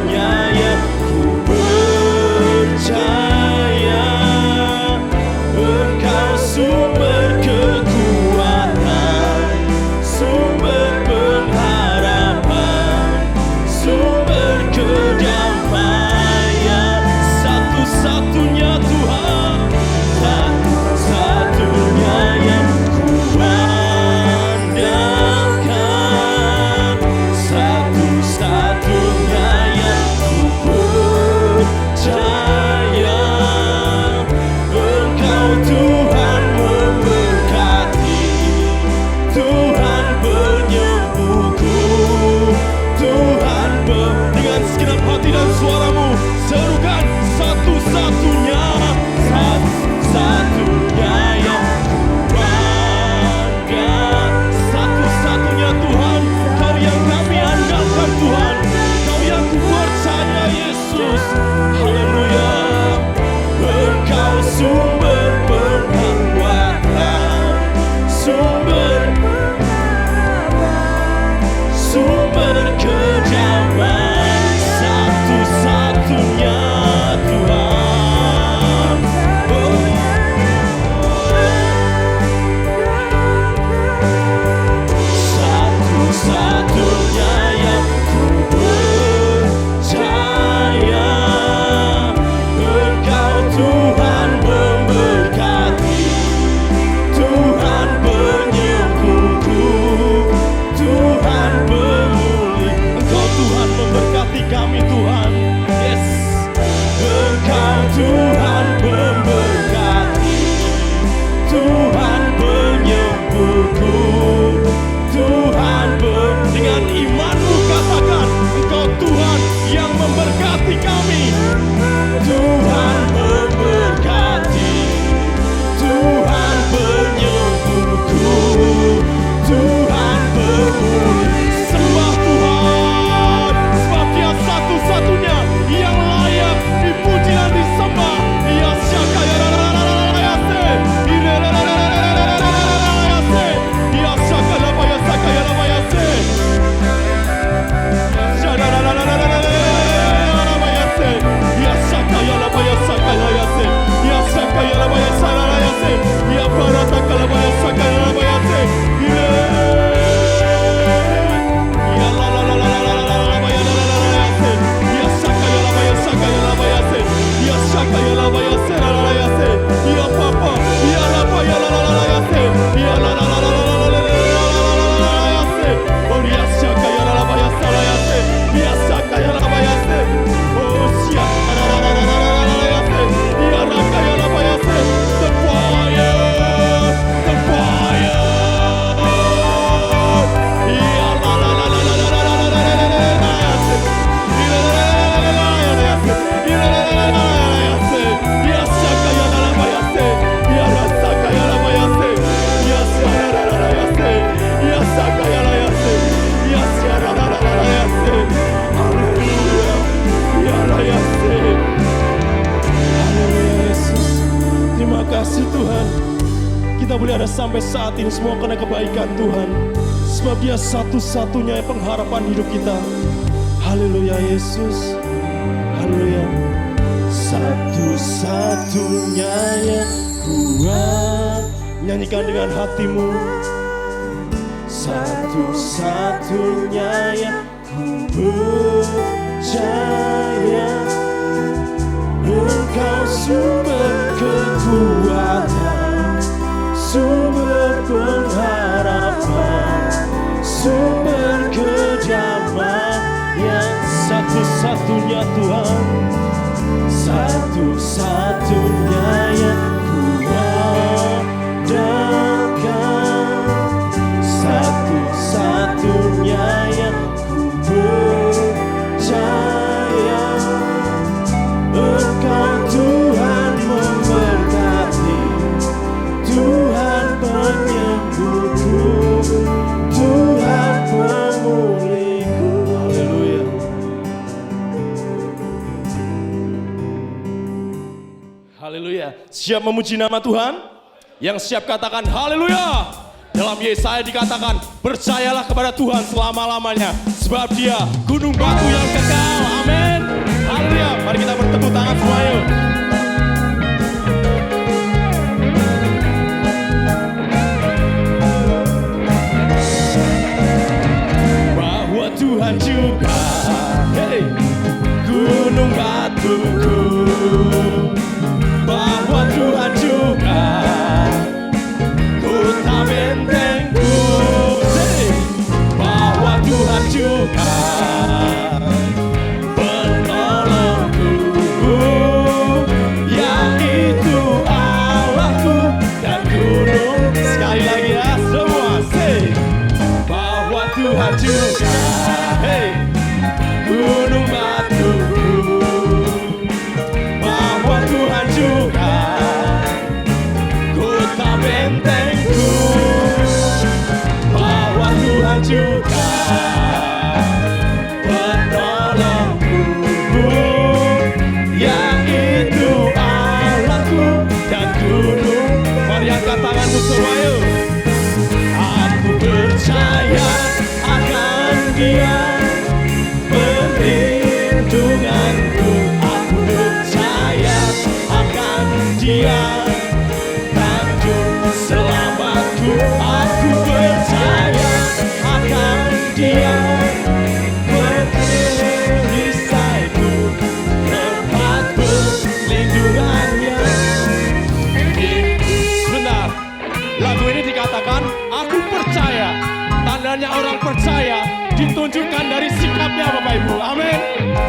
satu-satunya yang ku percaya. Engkau sumber kekuatan, sumber pengharapan, sumber kedamaian. Satu-satunya Tuhan, satu-satunya yang ku andalkan, satu-satunya yang ku percaya. Engkau Tuhan memberkati, Tuhan penyembuhku, Tuhan dengan segenap hati dan suaramu serukan satu-satunya, satu-satunya yang ku andalkan, satu-satunya Tuhan, Kau yang kami andalkan Tuhan, Kau yang ku percaya Yesus. Haleluya. Engkau sumber penguatan, sumber kedamaian, satu-satunya Tuhan. Satu-satunya yang ku percaya. Engkau Tuhan memberkati, Tuhan penyembuhku, Tuhan pemulih. Engkau Tuhan memberkati kami Tuhan. Yes. Engkau Tuhan memberkati, Tuhan penyembuhku, Tuhan dengan imanmu katakan, Engkau Tuhan yang memberkati kami. Tuhan memberkati, Tuhan penyembuhku, Tuhan pemulih. Sembah Tuhan, sebab Dia satu-satunya yang layak dipuji dan disembah. Ya syaka ya lalayase, ya syaka ya labayase. Kita boleh ada sampai saat ini semua karena kebaikan Tuhan. Sebab Dia satu-satunya pengharapan hidup kita. Haleluya Yesus. Haleluya. Satu-satunya yang kuat. Nyanyikan dengan hatimu. Satu-satunya yang ku percaya. Engkau sumber kekuatan, sumber pengharapan, sumber kedamaian. Satu-satunya Tuhan, satu-satunya yang ku andalkan, satu-satunya yang ku percaya. Engkau Tuhan memberkati, Tuhan penyembuhku, Tuhan pemulihku. Haleluya. Haleluya. Siap memuji nama Tuhan? Yang siap katakan haleluya. Dalam Yesaya dikatakan, percayalah kepada Tuhan selama-lamanya, sebab Dia gunung batu yang kekal. Amin. tangan semua yuk. Bahwa Tuhan juga, hey, gunung batuku. Bahwa Tuhan juga kota bentengku. Hey, bahwa Tuhan juga penolongku, yaitu Allahku dan gunung. Sekali lagi ya semua, say, bahwa Tuhan juga, hey, gunung batuku. Bahwa Tuhan juga kota bentengku. Bahwa Tuhan juga penolongku, yaitu Allahku dan gunung. Mari angkat tanganmu semua yuk. Aku percaya akan Dia perlindunganku. Aku percaya akan Dia tanjung selamatku. Aku percaya akan Dia perisaiku, tempat perlindungannya. Sebentar, lagu ini dikatakan aku percaya. Tandanya orang percaya ditunjukkan dari sikapnya, Bapak Ibu. Amin.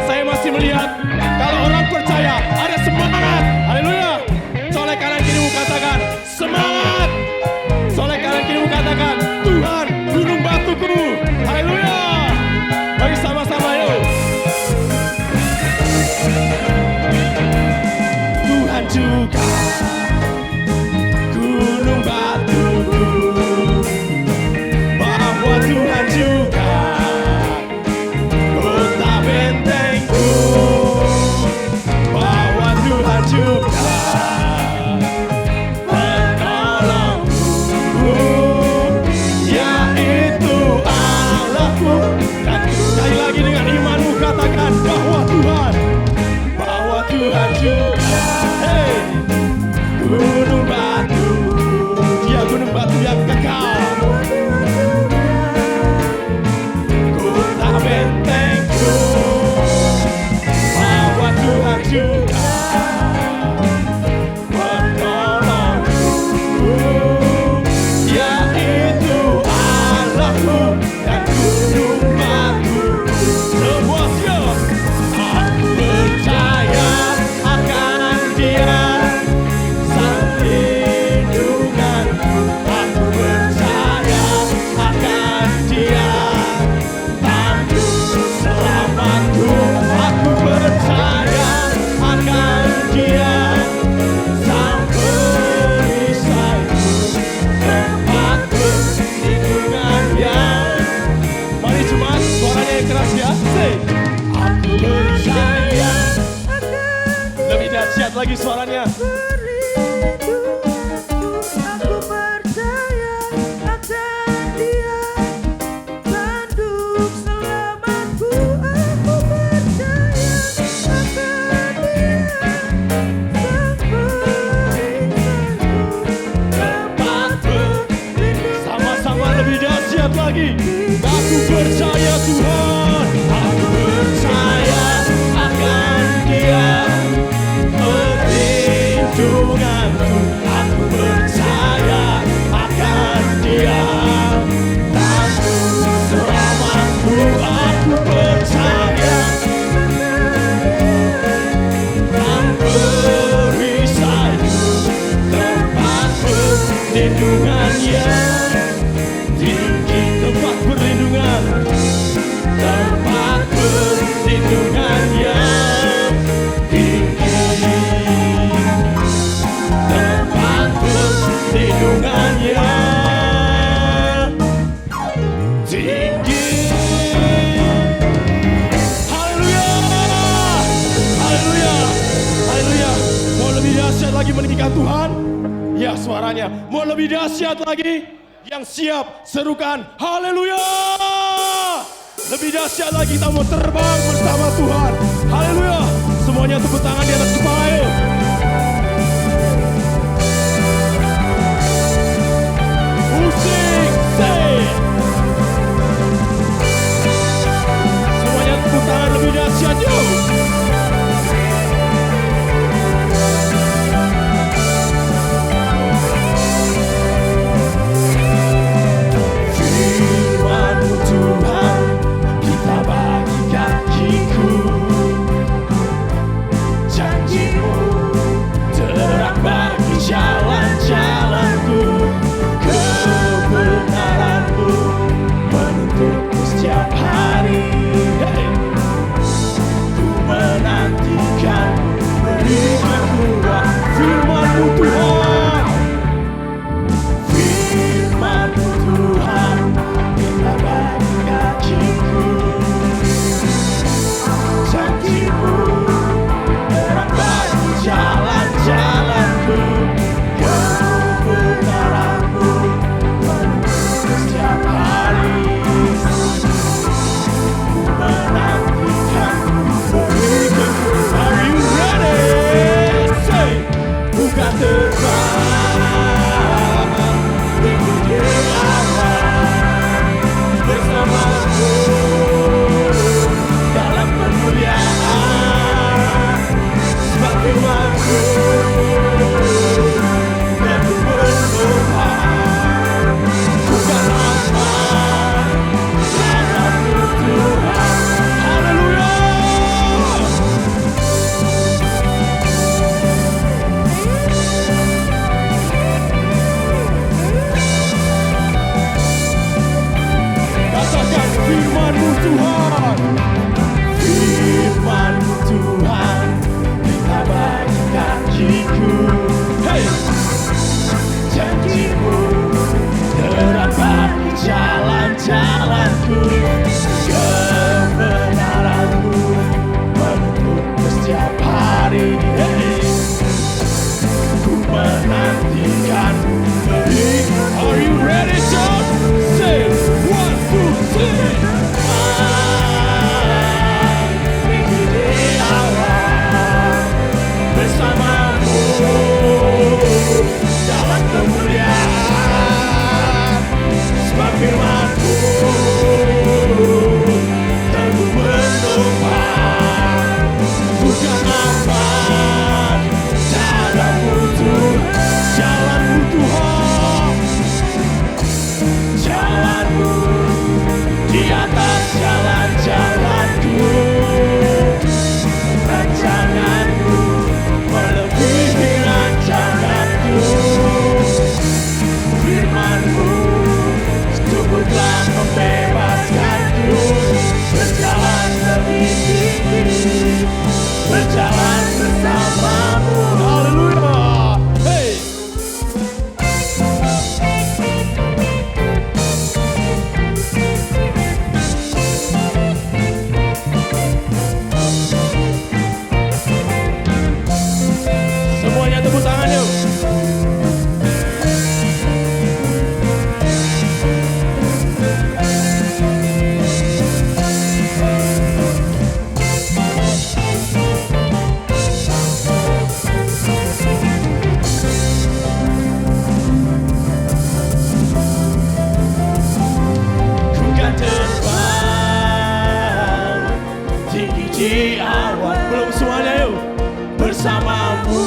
Saya masih melihat kalau orang percaya ada semangat. Haleluya. Soleh kanan kirimu katakan semangat. Soleh kanan kirimu katakan Tuhan gunung batuku. Haleluya. Mari sama-sama yuk. Tuhan juga gunung batuku. Bahwa Tuhan juga kota bentengku. Bahwa Tuhan juga penolongku, yaitu Allahku. Dan sekali lagi dengan imanmu katakan bahwa Tuhan juga, hey, gunung batu. Dia gunung batu yang kekal, kota bentengku. Bahwa Tuhan juga penolongku, yaitu Allahku dan gunung batu. Semua siap. Aku percaya akan Dia sang lindunganku. Aku percaya akan Dia tanjung selamatku. Aku percaya akan Dia sang perisaiku, tempat perlindungannya. Mari jemaat, suaranya yang keras ya. Say, aku percaya. Lebih dahsyat lagi suaranya. Aku percaya akan Dia tanduk selamatku. Aku percaya akan Dia sang perisaiku, tempat perlindungan. Sama-sama lebih dahsyat lagi. Aku percaya Tuhan. Aku percaya akan Dia perlindunganku. Aku percaya akan Dia tanjung selamatku. Aku percaya dan perisaiku, tempat perlindungannya. Tinggi tempat perlindungan, tempat perlindungannya. Tinggi tempat perlindungannya. Tinggi. Haleluya. Haleluya. Haleluya. Mau lebih dahsyat lagi meninggikan Tuhan? Ya suaranya. Mau lebih dahsyat lagi? Yang siap serukan haleluya. Lebih dahsyat lagi kita mau terbang bersama Tuhan. Haleluya. Semuanya tepuk tangan di atas firman-Mu Tuhan. Firman-Mu Tuhan, kita bagi kakiku. Janji-Mu terang bagi jalan-jalanku. Kebenaran-Mu menuntun setiap hari. Ku menantikan berikutku. Are you ready? Say, bukan terbang tinggi di awan bersamaku dalam kemuliaan. Sebab firman-Mu teguh bertuhan, bukan aman jalan-Mu Tuhan. Haleluya. Katakan firman-Mu Tuhan. Firman-Mu Tuhan, kita bagi kakiku. Hey! Janji-Mu terang bagi jalan-jalanku. Kebenaran-Mu menuntun setiap hari. Hey! Ku menantikan berikut. Are you ready, John? Say 1, 2, 3. Tinggi di awan bersamamu dalam kemuliaan. Sebab firman-Mu teguh bertuhan, bukan aman jalan-Mu Tuhan. Jalan-Mu Tuhan, jalan-Mu di atas jalan-jalanku. Rancangan-Mu melebihi rancanganku. Firman-Mu sungguh telah membebaskanku. Berjalan lebih tinggi, berjalan bersama-Mu. Haleluya. Hey! Semuanya tepuk tangan yuk. Ku kan terbang tinggi di awan. Belum semuanya yuk. Bersama-Mu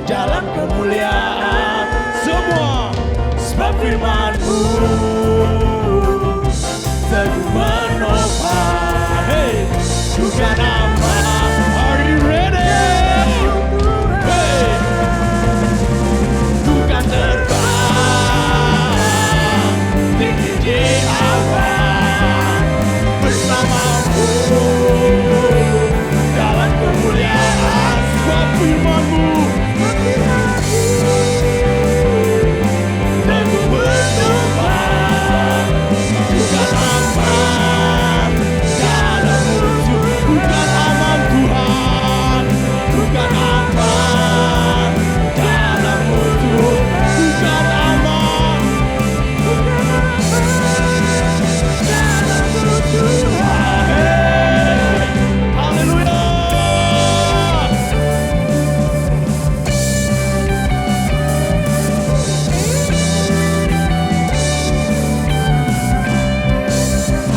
dalam kemuliaan. Semua. Sebab firman-Mu teguh menopang. Hey, bukan aman. Are you ready? Hey, bukan terbang tinggi di awan bersama-Mu dalam kemuliaan. Sebab firman-Mu teguh bertuhan, bukan aman jalan-Mu Tuhan. Bukan aman Tuhan, bukan aman jalan-Mu Tuhan. Bukan aman jalan-Mu Tuhan. Hey, haleluya.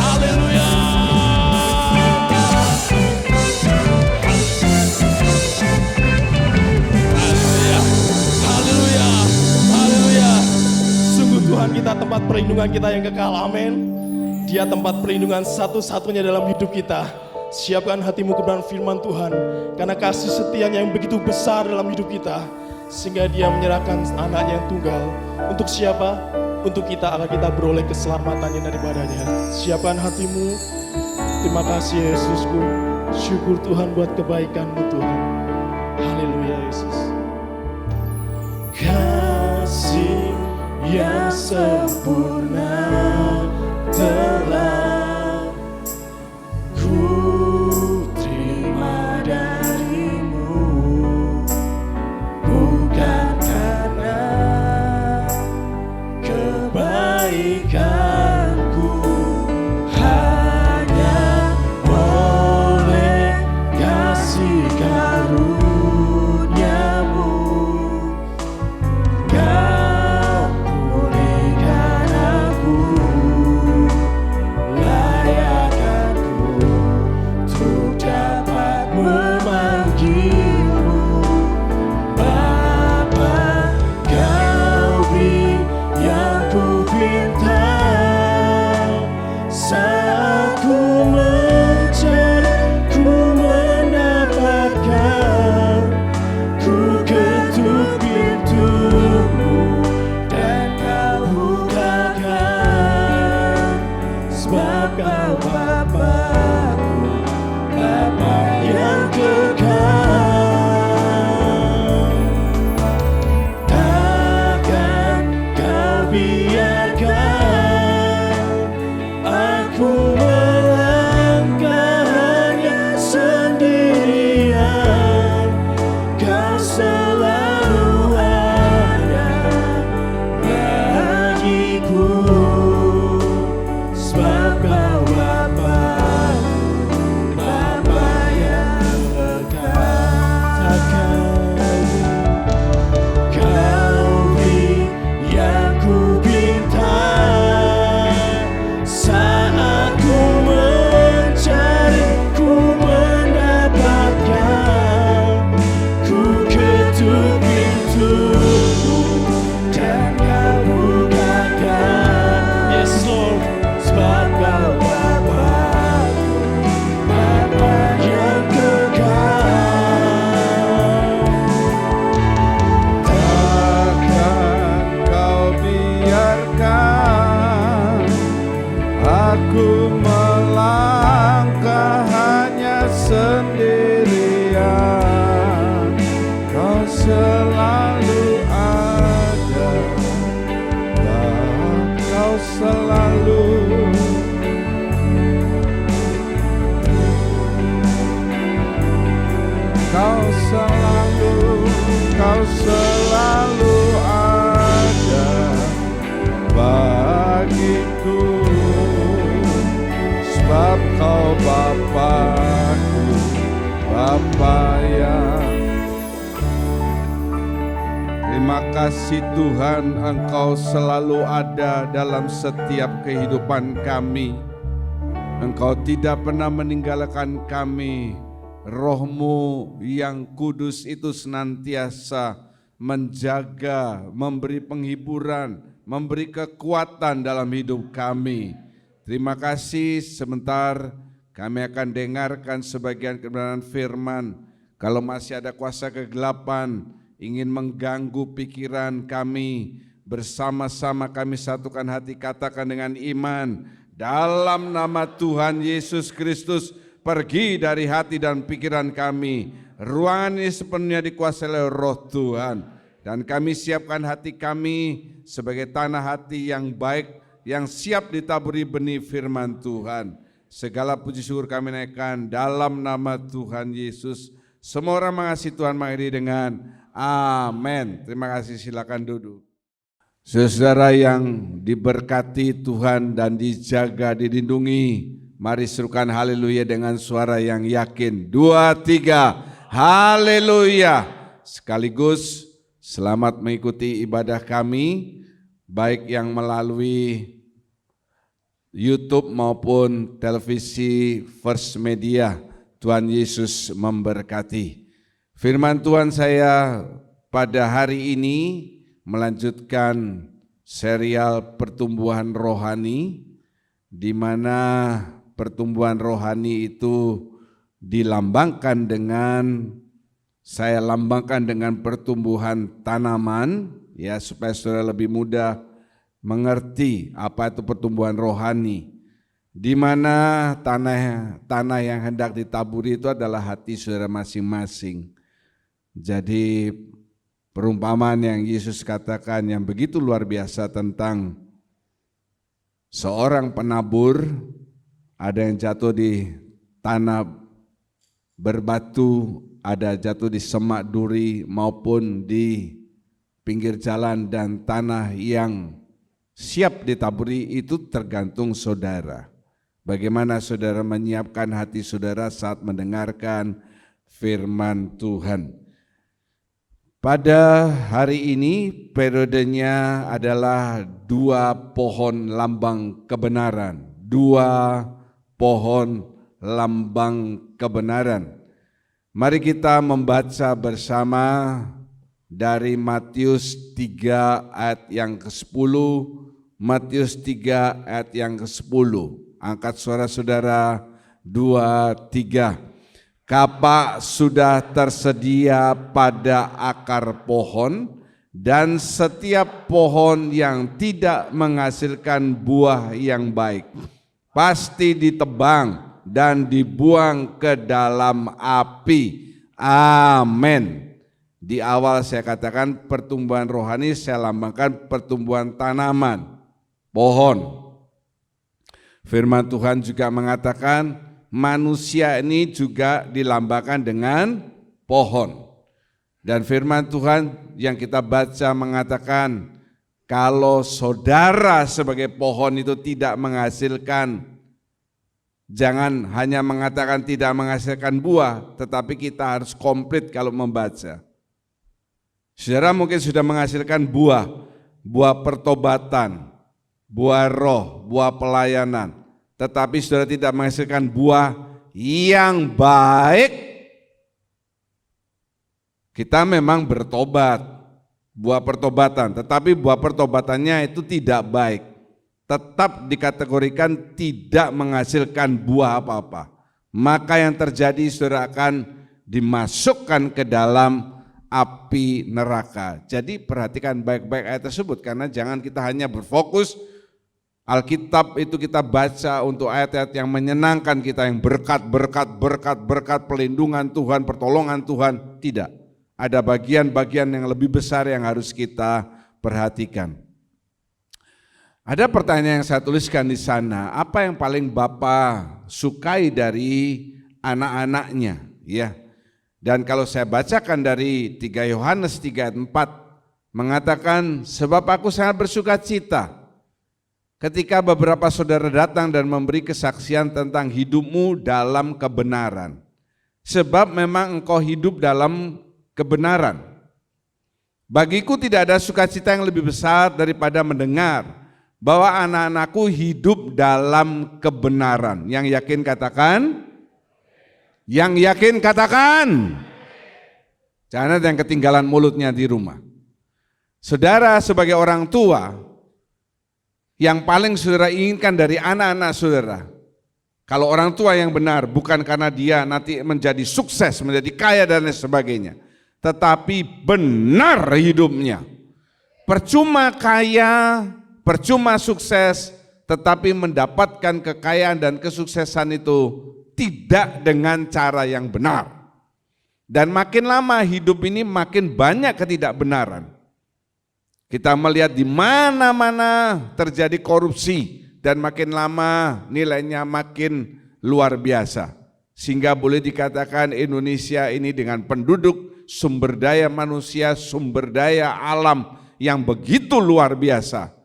Haleluya. Haleluya. Haleluya. Haleluya. Sungguh Tuhan kita tempat perlindungan kita yang kekal. Amin. Dia tempat perlindungan satu-satunya dalam hidup kita. Siapkan hatimu kebenaran firman Tuhan, karena kasih setianya yang begitu besar dalam hidup kita, sehingga Dia menyerahkan anaknya yang tunggal. Untuk siapa? Untuk kita, agar kita beroleh keselamatan yang daripadanya. Siapkan hatimu. Terima kasih Yesusku. Syukur Tuhan buat kebaikan-Mu Tuhan. Haleluya. yang sempurna telah ku terima darimu, bukan karena kebaikanku, hanya oleh kasih karuniamu Kau pulihkan aku, layak aku untuk dapat memanggilmu Bapa. Kau beri yang ku pinta, saat ku mencari, ku mendapatkan, ku ketuk pintumu dan kau bukakan, sebab kau Bapa-Ku, Bapa yang kekal. Takkan kau biarkan aku melangkah hanya sendirian. Kau selalu ada bagiku, sebab kau Bapa-Ku, Bapa yang kekal. Kau beri yang ku pinta, saat ku mencari, ku mendapatkan, ku ketuk pintumu dan kau bukakan. Yes Lord, sebab kau Bapa-Ku, Bapa yang kekal. Takkan kau biarkan aku melangkah hanya sendirian. Kau selalu ada, kau selalu Kau selalu ada bagiku, sebab kau Bapa-Ku, Bapa yang. Terima kasih Tuhan, Engkau selalu ada dalam setiap kehidupan kami. Engkau tidak pernah meninggalkan kami. Roh-Mu yang kudus itu senantiasa menjaga, memberi penghiburan, memberi kekuatan dalam hidup kami. Terima kasih. Sebentar kami akan dengarkan sebagian kebenaran firman. Kalau masih ada kuasa kegelapan ingin mengganggu pikiran kami, bersama-sama kami satukan hati, katakan dengan iman, dalam nama Tuhan Yesus Kristus, pergi dari hati dan pikiran kami. Ruangan ini sepenuhnya dikuasai oleh Roh Tuhan. Dan kami siapkan hati kami sebagai tanah hati yang baik, yang siap ditaburi benih firman Tuhan. Segala puji syukur kami naikkan dalam nama Tuhan Yesus. Semua orang mengasihi Tuhan mengakhiri dengan amin. Terima kasih, silakan duduk. Saudara yang diberkati Tuhan dan dijaga, dilindungi, mari serukan haleluya dengan suara yang yakin. 2, 3, haleluya. Sekaligus selamat mengikuti ibadah kami, baik yang melalui YouTube maupun televisi First Media. Tuhan Yesus memberkati. Firman Tuhan saya pada hari ini melanjutkan serial pertumbuhan rohani, di mana pertumbuhan rohani itu dilambangkan dengan, saya lambangkan dengan pertumbuhan tanaman, ya, supaya saudara lebih mudah mengerti apa itu pertumbuhan rohani, di mana tanah yang hendak ditaburi itu adalah hati saudara masing-masing. Jadi Perumpamaan yang Yesus katakan yang begitu luar biasa tentang seorang penabur, ada yang jatuh di tanah berbatu, ada jatuh di semak duri maupun di pinggir jalan, dan tanah yang siap ditaburi itu tergantung saudara. Bagaimana saudara menyiapkan hati saudara saat mendengarkan firman Tuhan. Pada hari ini periodenya adalah 2 pohon lambang kebenaran. 2 pohon lambang kebenaran. Mari kita membaca bersama dari Matius 3 ayat yang ke-10, Matius 3 ayat yang ke-10. Angkat suara saudara, 2, 3. Kapak sudah tersedia pada akar pohon, dan setiap pohon yang tidak menghasilkan buah yang baik pasti ditebang dan dibuang ke dalam api. Amin. Di awal saya katakan pertumbuhan rohani, saya lambangkan pertumbuhan tanaman, pohon. Firman Tuhan juga mengatakan manusia ini juga dilambangkan dengan pohon. Dan firman Tuhan yang kita baca mengatakan kalau saudara sebagai pohon itu tidak menghasilkan, jangan hanya mengatakan tidak menghasilkan buah, tetapi kita harus komplit kalau membaca. Saudara mungkin sudah menghasilkan buah, buah pertobatan, buah roh, buah pelayanan, tetapi saudara tidak menghasilkan buah yang baik. Kita memang bertobat, buah pertobatan, tetapi buah pertobatannya itu tidak baik, tetap dikategorikan tidak menghasilkan buah apa-apa. Maka yang terjadi saudara akan dimasukkan ke dalam api neraka. Jadi perhatikan baik-baik ayat tersebut, karena jangan kita hanya berfokus Alkitab itu kita baca untuk ayat-ayat yang menyenangkan kita, yang berkat, pelindungan Tuhan, pertolongan Tuhan. Tidak, ada bagian-bagian yang lebih besar yang harus kita perhatikan. Ada pertanyaan yang saya tuliskan di sana, apa yang paling Bapak sukai dari anak-anaknya? Ya. Dan kalau saya bacakan dari 3 Yohanes 3 ayat 4, mengatakan, sebab aku sangat bersuka cita ketika beberapa saudara datang dan memberi kesaksian tentang hidupmu dalam kebenaran. Sebab memang engkau hidup dalam kebenaran. Bagiku tidak ada sukacita yang lebih besar daripada mendengar bahwa anak-anakku hidup dalam kebenaran. Yang yakin katakan. Yang yakin katakan. Jangan ada yang ketinggalan mulutnya di rumah. Saudara sebagai orang tua, yang paling saudara inginkan dari anak-anak saudara, kalau orang tua yang benar, bukan karena dia nanti menjadi sukses, menjadi kaya dan lain sebagainya, tetapi benar hidupnya. Percuma kaya, percuma sukses, tetapi mendapatkan kekayaan dan kesuksesan itu tidak dengan cara yang benar. Dan makin lama hidup ini makin banyak ketidakbenaran. Kita melihat di mana-mana terjadi korupsi, dan makin lama nilainya makin luar biasa. Sehingga boleh dikatakan Indonesia ini dengan penduduk, sumber daya manusia, sumber daya alam yang begitu luar biasa,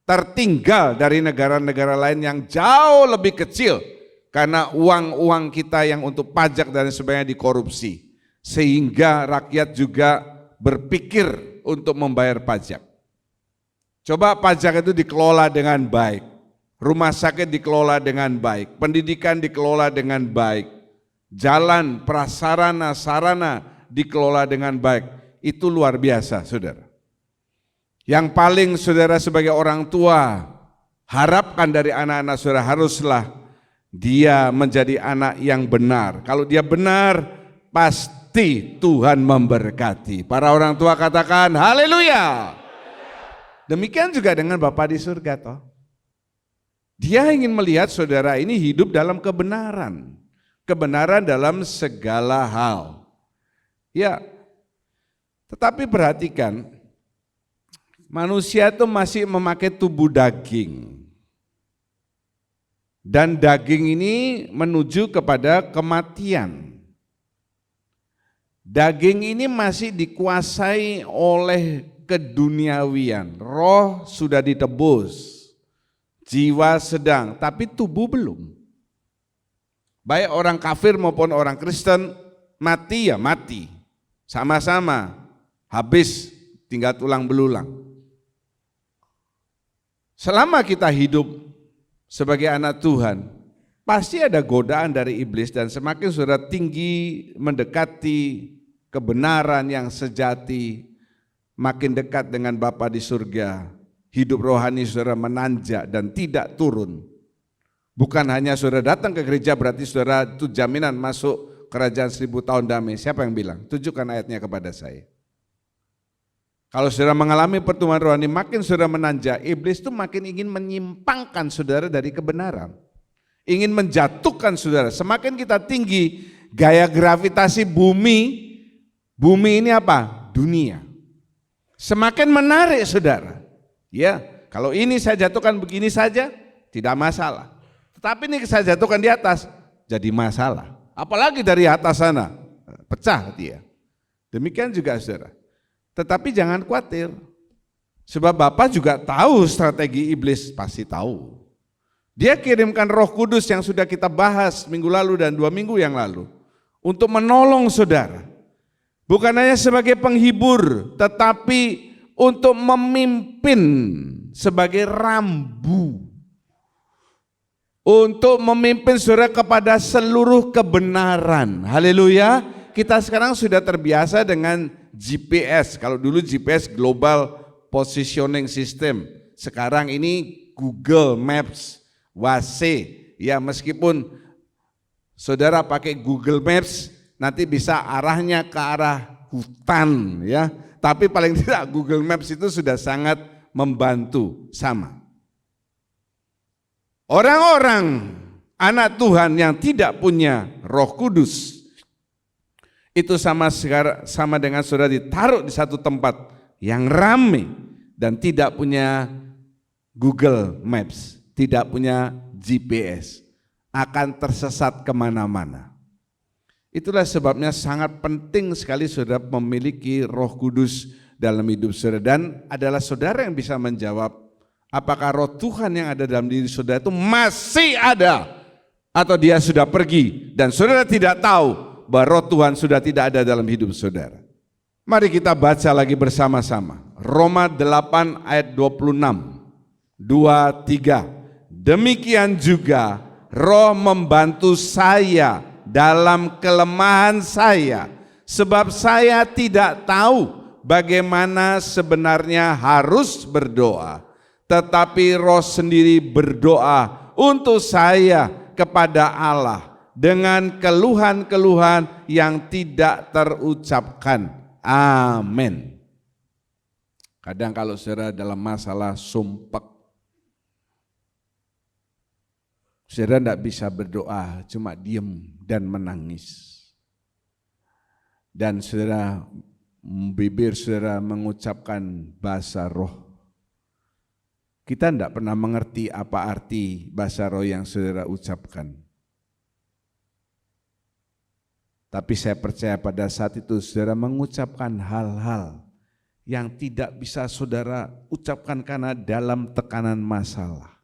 tertinggal dari negara-negara lain yang jauh lebih kecil karena uang-uang kita yang untuk pajak dan sebagainya dikorupsi. Sehingga rakyat juga berpikir untuk membayar pajak. Coba pajak itu dikelola dengan baik, rumah sakit dikelola dengan baik, pendidikan dikelola dengan baik, jalan, prasarana, sarana dikelola dengan baik, itu luar biasa saudara. Yang paling saudara sebagai orang tua harapkan dari anak-anak saudara, haruslah dia menjadi anak yang benar. Kalau dia benar, pasti Tuhan memberkati. Para orang tua katakan haleluya. Demikian juga dengan Bapa di surga toh. Dia ingin melihat saudara ini hidup dalam kebenaran. Kebenaran dalam segala hal. Ya, Tetapi perhatikan, manusia itu masih memakai tubuh daging. Dan daging ini menuju kepada kematian. Daging ini masih dikuasai oleh keduniawian. Roh sudah ditebus, jiwa sedang, tapi tubuh belum. Baik orang kafir maupun orang Kristen, mati ya mati. Sama-sama, habis, tinggal tulang belulang. Selama kita hidup sebagai anak Tuhan, pasti ada godaan dari iblis, dan semakin saudara tinggi mendekati kebenaran yang sejati, makin dekat dengan Bapa di surga, hidup rohani saudara menanjak dan tidak turun. Bukan hanya saudara datang ke gereja berarti saudara itu jaminan masuk kerajaan 1000 tahun damai. Siapa yang bilang? Tunjukkan ayatnya kepada saya. Kalau saudara mengalami pertumbuhan rohani, makin saudara menanjak, iblis itu makin ingin menyimpangkan saudara dari kebenaran. Ingin menjatuhkan saudara. Semakin kita tinggi, gaya gravitasi bumi ini apa? Dunia. Semakin menarik saudara. Ya, kalau ini saya jatuhkan begini saja, tidak masalah. Tetapi ini saya jatuhkan di atas, jadi masalah. Apalagi dari atas sana, pecah dia. Demikian juga saudara. Tetapi jangan khawatir, sebab Bapa juga tahu strategi iblis, pasti tahu. Dia kirimkan Roh Kudus yang sudah kita bahas minggu lalu dan 2 minggu yang lalu, untuk menolong saudara. Bukan hanya sebagai penghibur, tetapi untuk memimpin sebagai rambu. Untuk memimpin saudara kepada seluruh kebenaran. Haleluya. Kita sekarang sudah terbiasa dengan GPS. Kalau dulu GPS Global Positioning System, sekarang ini Google Maps, WASE. Ya, meskipun saudara pakai Google Maps nanti bisa arahnya ke arah hutan ya, tapi paling tidak Google Maps itu sudah sangat membantu. Sama. Orang-orang anak Tuhan yang tidak punya Roh Kudus itu sama dengan saudara ditaruh di satu tempat yang ramai dan tidak punya Google Maps, tidak punya GPS, akan tersesat kemana-mana. Itulah sebabnya sangat penting sekali saudara memiliki Roh Kudus dalam hidup saudara, dan adalah saudara yang bisa menjawab apakah Roh Tuhan yang ada dalam diri saudara itu masih ada atau dia sudah pergi dan saudara tidak tahu bahwa Roh Tuhan sudah tidak ada dalam hidup saudara. Mari kita baca lagi bersama-sama. Roma 8 ayat 26. 2-3. Demikian juga Roh membantu saya dalam kelemahan saya, sebab saya tidak tahu bagaimana sebenarnya harus berdoa, tetapi Roh sendiri berdoa untuk saya kepada Allah dengan keluhan-keluhan yang tidak terucapkan. Amin. Kadang kalau saudara dalam masalah sumpek, saudara tidak bisa berdoa, cuma diam dan menangis. Dan saudara, bibir saudara mengucapkan bahasa roh. Kita tidak pernah mengerti apa arti bahasa roh yang saudara ucapkan. Tapi saya percaya pada saat itu saudara mengucapkan hal-hal yang tidak bisa saudara ucapkan karena dalam tekanan masalah.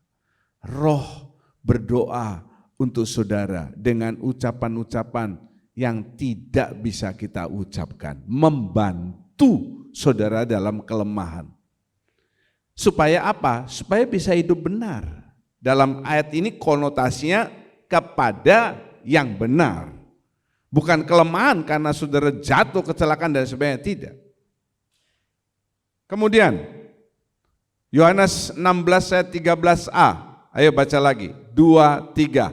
Roh berdoa untuk saudara dengan ucapan-ucapan yang tidak bisa kita ucapkan. Membantu saudara dalam kelemahan. Supaya apa? Supaya bisa hidup benar. Dalam ayat ini konotasinya kepada yang benar. Bukan kelemahan karena saudara jatuh, kecelakaan dan sebagainya, tidak. Kemudian Yohanes 16 ayat 13a, ayo baca lagi, 2-3.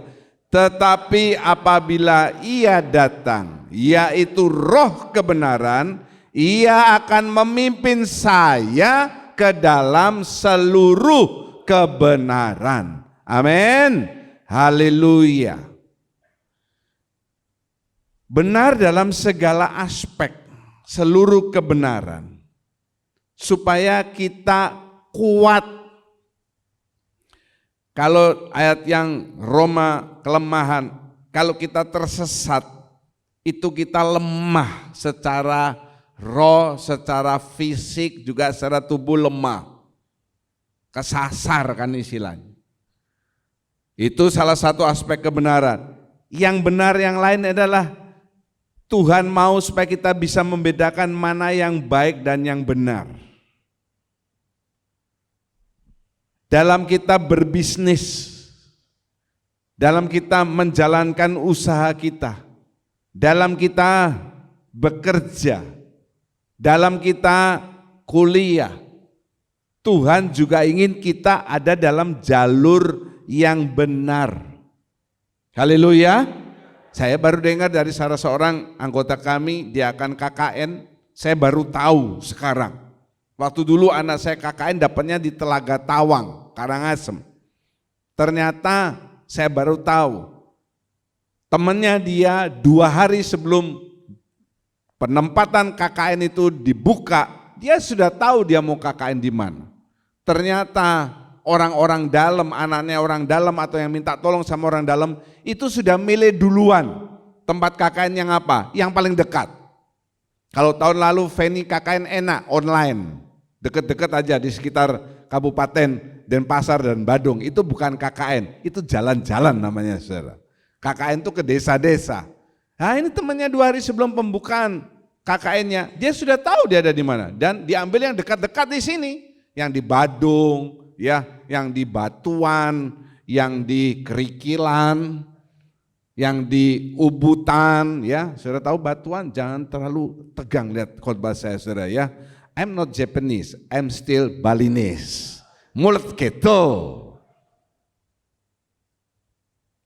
Tetapi apabila ia datang, yaitu Roh kebenaran, ia akan memimpin saya ke dalam seluruh kebenaran. Amin. Haleluya. Benar dalam segala aspek. seluruh kebenaran supaya kita kuat. Kalau ayat yang Roma kelemahan, kalau kita tersesat itu kita lemah secara roh, secara fisik, juga secara tubuh lemah. Kesasar kan istilahnya. Itu salah satu aspek kebenaran. Yang benar yang lain adalah Tuhan mau supaya kita bisa membedakan mana yang baik dan yang benar. Dalam kita berbisnis, dalam kita menjalankan usaha kita, dalam kita bekerja, dalam kita kuliah, Tuhan juga ingin kita ada dalam jalur yang benar. Haleluya. Saya baru dengar dari salah seorang anggota kami, dia akan KKN, saya baru tahu sekarang. Waktu dulu anak saya KKN dapatnya di Telaga Tawang, Karangasem. Ternyata saya baru tahu, temannya dia 2 hari sebelum penempatan KKN itu dibuka, dia sudah tahu dia mau KKN di mana. Ternyata orang-orang dalam, anaknya orang dalam atau yang minta tolong sama orang dalam itu sudah milih duluan tempat KKN yang apa? Yang paling dekat. Kalau tahun lalu Feni KKN enak, online, deket-deket aja di sekitar Kabupaten Denpasar dan Badung, itu bukan KKN, itu jalan-jalan namanya saudara. KKN itu ke desa-desa. Nah ini temannya 2 hari sebelum pembukaan KKN-nya, dia sudah tahu dia ada di mana dan diambil yang dekat-dekat di sini, yang di Badung, ya, yang di Batuan, yang di Kerikilan, yang di Ubutan, ya. Saudara tahu Batuan, jangan terlalu tegang lihat khotbah saya saudara ya. I'm not Japanese, I'm still Balinese. Mulut gitu.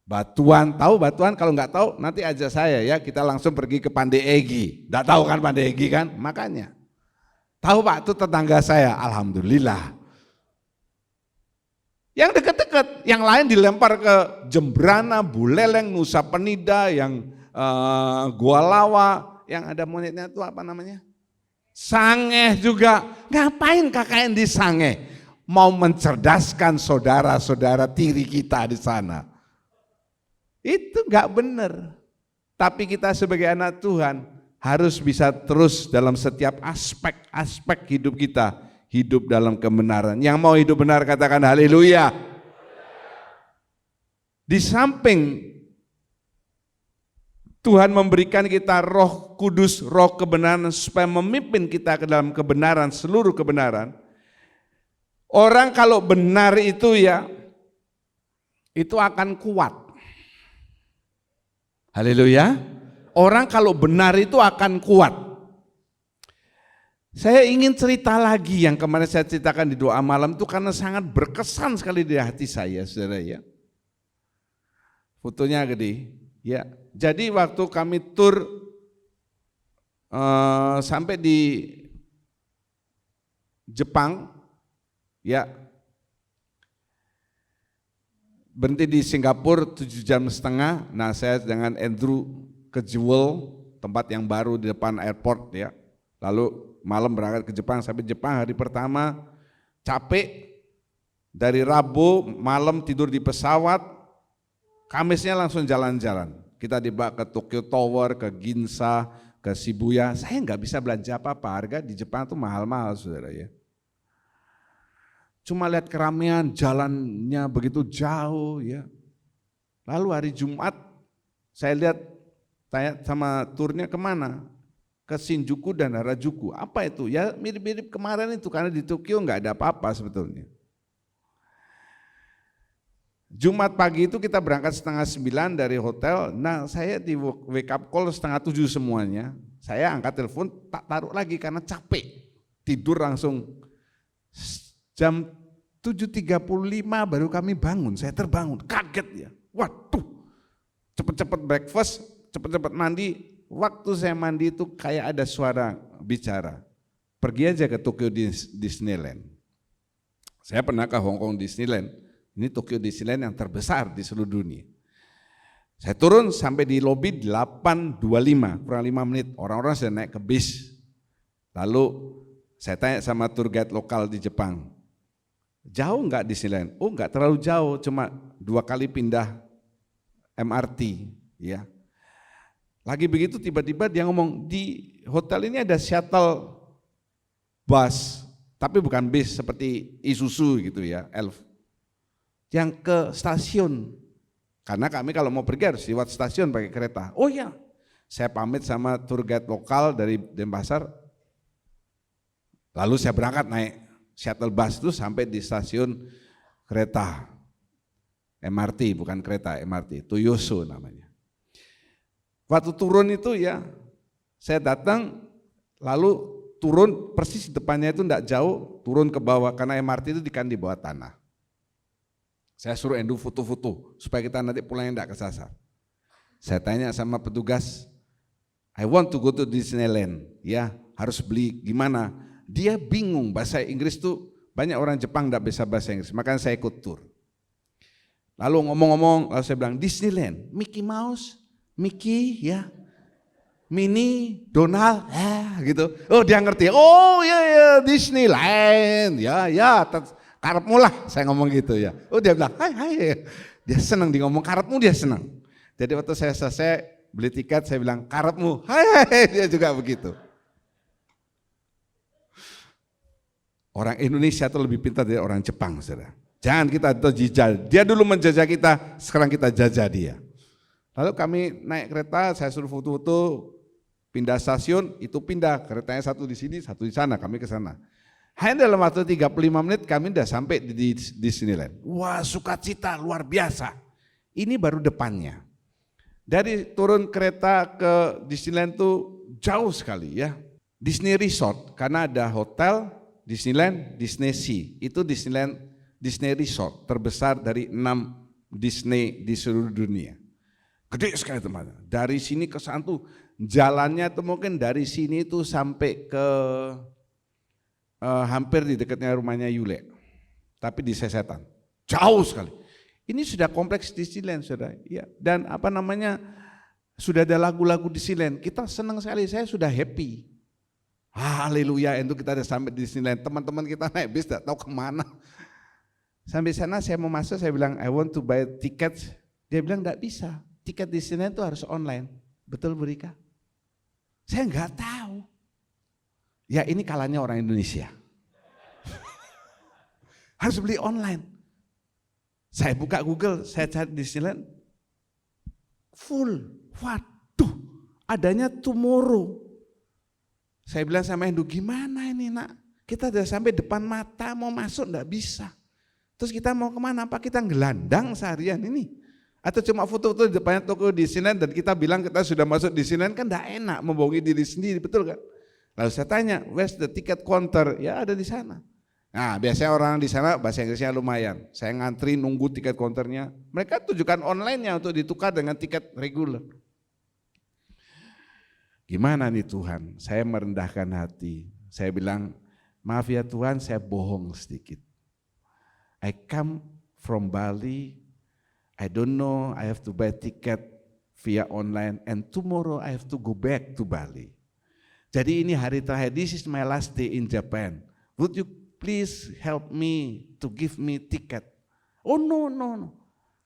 Batuan, tahu Batuan? Kalau nggak tahu nanti aja saya ya, kita langsung pergi ke Pandai Egi. Nggak tahu kan Pandai Egi kan? Makanya. Tahu Pak, itu tetangga saya, alhamdulillah. Yang dekat-dekat, yang lain dilempar ke Jembrana, Buleleng, Nusa Penida, yang Gua Lawa, yang ada monyetnya itu apa namanya? Sangeh juga. Ngapain KKN di Sangeh? Mau mencerdaskan saudara-saudara tiri kita di sana. Itu enggak benar. Tapi kita sebagai anak Tuhan harus bisa terus dalam setiap aspek hidup kita, hidup dalam kebenaran. Yang mau hidup benar katakan haleluya. Di samping Tuhan memberikan kita Roh Kudus, Roh kebenaran supaya memimpin kita ke dalam kebenaran, seluruh kebenaran. Orang kalau benar itu ya, itu akan kuat. Haleluya. Orang kalau benar itu akan kuat. Saya ingin cerita lagi yang kemarin saya ceritakan di doa malam itu karena sangat berkesan sekali di hati saya, saudara ya. Fotonya gede, ya. Jadi waktu kami tur sampai di Jepang, ya, berhenti di Singapura 7,5 jam. Nah saya dengan Andrew ke Jewel, tempat yang baru di depan airport ya. Lalu malam berangkat ke Jepang, sampai Jepang hari pertama capek, dari Rabu malam tidur di pesawat, Kamisnya langsung jalan-jalan. Kita dibawa ke Tokyo Tower, ke Ginza, ke Shibuya. Saya nggak bisa belanja apa-apa, harga di Jepang tuh mahal-mahal saudara ya. Cuma lihat keramaian, jalannya begitu jauh ya. Lalu hari Jumat saya lihat, tanya sama turnya kemana? Ke Shinjuku dan Harajuku. Apa itu? Ya mirip-mirip kemarin itu, karena di Tokyo nggak ada apa-apa sebetulnya. Jumat pagi itu kita berangkat 8:30 dari hotel. Nah saya di wake up call 6:30 semuanya. Saya angkat telepon, tak taruh lagi karena capek. Tidur langsung. Jam 7.35 baru kami bangun, saya terbangun, kaget ya. Waduh, cepet-cepet breakfast, cepet-cepet mandi. Waktu saya mandi itu kayak ada suara bicara, pergi aja ke Tokyo Disneyland. Saya pernah ke Hong Kong Disneyland, ini Tokyo Disneyland yang terbesar di seluruh dunia. Saya turun sampai di lobi 8.25, kurang 5 menit, orang-orang sudah naik ke bis Lalu saya tanya sama tour guide lokal di Jepang, jauh nggak Disneyland? Oh nggak terlalu jauh, cuma 2 kali pindah MRT. Ya. Lagi begitu tiba-tiba dia ngomong, di hotel ini ada shuttle bus, tapi bukan bis seperti Isuzu gitu ya, Elf. Yang ke stasiun, karena kami kalau mau pergi harus lewat stasiun pakai kereta. Oh ya, saya pamit sama tour guide lokal dari Denpasar, lalu saya berangkat naik shuttle bus itu sampai di stasiun kereta MRT, bukan kereta MRT, Toyosu namanya. Waktu turun itu ya, saya datang lalu turun persis depannya itu enggak jauh, turun ke bawah karena MRT itu di bawah tanah. Saya suruh Endu foto-foto supaya kita nanti pulangnya enggak kesasar. Saya tanya sama petugas, I want to go to Disneyland, ya harus beli gimana? Dia bingung, bahasa Inggris tuh banyak orang Jepang enggak bisa bahasa Inggris, makanya saya ikut tur. Lalu ngomong-ngomong, lalu saya bilang Disneyland, Mickey Mouse, Mickey ya, Minnie, Donald, gitu. Oh dia ngerti, oh ya Disneyland, ya karepmu lah, saya ngomong gitu ya. Oh dia bilang, hai, dia senang di ngomong karepmu, dia senang. Jadi waktu saya selesai beli tiket, saya bilang karepmu, hai, dia juga begitu. Orang Indonesia itu lebih pintar dari orang Jepang, saudara. Jangan kita terjajah, dia dulu menjajah kita, sekarang kita jajah dia. Lalu kami naik kereta, saya suruh foto-foto, pindah stasiun, itu pindah, keretanya satu di sini, satu di sana, kami ke sana. Hanya dalam waktu 35 menit kami udah sampai di Disneyland. Wah sukacita luar biasa, ini baru depannya. Dari turun kereta ke Disneyland tuh jauh sekali ya. Disney Resort, karena ada hotel, Disneyland, Disney Sea, itu Disney Resort terbesar dari 6 Disney di seluruh dunia. Gede sekali teman-teman. Dari sini ke sana tuh jalannya tuh mungkin dari sini tuh sampai ke hampir di dekatnya rumahnya Yule. Tapi di Sesetan. Jauh sekali. Ini sudah kompleks Disneyland saudara. Ya, dan sudah ada lagu-lagu Disneyland. Kita senang sekali, saya sudah happy. Haleluya, itu kita udah sampai di Disneyland. Teman-teman kita naik bis tidak tahu kemana. Sampai sana saya mau masuk, saya bilang I want to buy ticket. Dia bilang enggak bisa. Tiket di sini itu harus online. Betul Bu Rika? Saya enggak tahu. Ya ini kalanya orang Indonesia. Harus beli online. Saya buka Google, saya cari Disneyland. Full. Waduh, adanya tomorrow. Saya bilang sama Endu, gimana ini nak? Kita udah sampai depan mata, mau masuk enggak bisa. Terus kita mau kemana? Apa kita gelandang seharian ini? Atau cuma foto-foto di depannya toko Disneyland dan kita bilang kita sudah masuk Disneyland, kan enggak enak membohongi diri sendiri, betul kan? Lalu saya tanya, where's the ticket counter? Ya ada di sana. Nah biasanya orang di sana bahasa Inggrisnya lumayan. Saya ngantri nunggu tiket counternya. Mereka tunjukkan online-nya untuk ditukar dengan tiket reguler. Gimana nih Tuhan? Saya merendahkan hati. Saya bilang, maaf ya Tuhan, saya bohong sedikit. I come from Bali, I don't know, I have to buy ticket via online and tomorrow I have to go back to Bali. Jadi ini hari terakhir, this is my last day in Japan. Would you please help me to give me ticket? Oh no,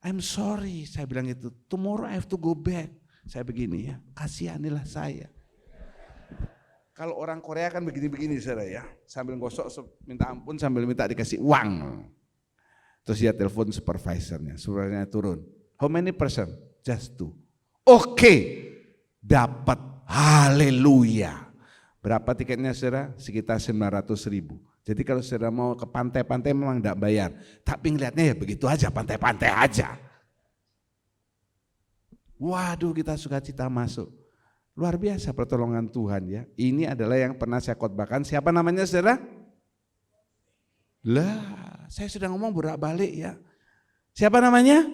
I'm sorry, saya bilang itu. Tomorrow I have to go back. Saya begini ya, kasihanilah saya. Kalau orang Korea kan begini-begini saudara ya, sambil gosok minta ampun sambil minta dikasih uang. Terus dia telepon supervisornya turun. How many person? Just 2. Oke, dapat. Haleluya. Berapa tiketnya saudara? Sekitar 900.000. Jadi kalau saudara mau ke pantai-pantai memang enggak bayar. Tapi ngelihatnya ya begitu aja, pantai-pantai aja. Waduh kita sukacita masuk. Luar biasa pertolongan Tuhan ya. Ini adalah yang pernah saya khotbahkan. Siapa namanya saudara? Lah, saya sudah ngomong bolak-balik ya. Siapa namanya?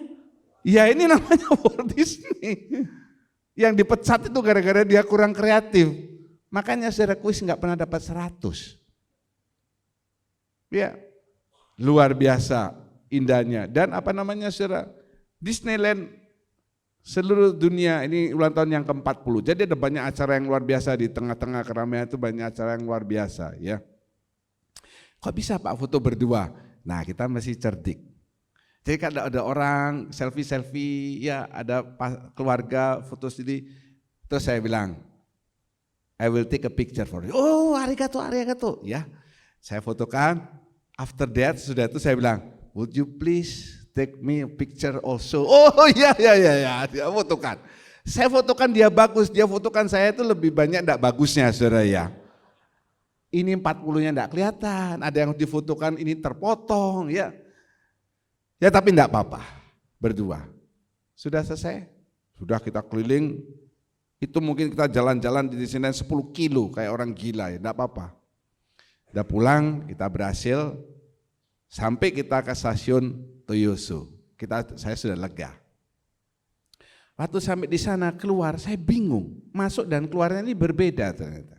Ya ini namanya Walt Disney. Yang dipecat itu gara-gara dia kurang kreatif. Makanya saudara kuis nggak pernah dapat 100. Ya, luar biasa indahnya. Dan apa namanya saudara? Disneyland Seluruh dunia ini ulang tahun yang ke-40. Jadi ada banyak acara yang luar biasa di tengah-tengah keramaian itu, banyak acara yang luar biasa ya. Kok bisa Pak foto berdua? Nah, kita masih cerdik. Jadi kan ada orang selfie ya, ada keluarga foto sendiri. Terus saya bilang, I will take a picture for you. Oh, arigato ya. Saya fotokan. After that sudah itu saya bilang, would you please take me a picture also. Oh iya, dia fotokan. Saya fotokan dia bagus, dia fotokan saya itu lebih banyak enggak bagusnya saudara ya. Ini 40-nya enggak kelihatan, ada yang difotokan ini terpotong ya. Ya tapi enggak apa-apa, berdua. Sudah selesai, sudah kita keliling, itu mungkin kita jalan-jalan di sini 10 kilo kayak orang gila ya, enggak apa-apa. Udah pulang, kita berhasil, sampai kita ke stasiun Toyosu, saya sudah lega. Waktu sampai di sana keluar, saya bingung, masuk dan keluarnya ini berbeda ternyata.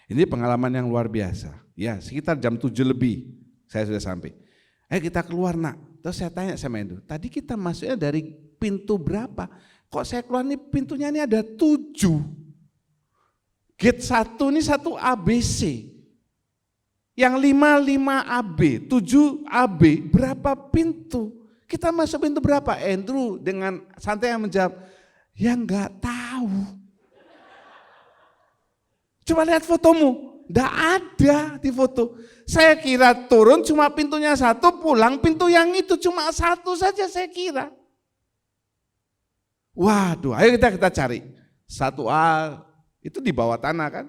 Ini pengalaman yang luar biasa. Ya, sekitar jam 7 lebih saya sudah sampai. Kita keluar nak. Terus saya tanya sama Endo, tadi kita masuknya dari pintu berapa? Kok saya keluar ini pintunya ini ada 7. Gate 1 ini 1 ABC. Yang 5 AB, 7 AB, berapa pintu? Kita masuk pintu berapa? Andrew dengan santai yang menjawab, ya enggak tahu. Coba lihat fotomu, enggak ada di foto. Saya kira turun cuma pintunya 1, pulang pintu yang itu cuma 1 saja saya kira. Waduh, ayo kita cari. 1A itu di bawah tanah kan?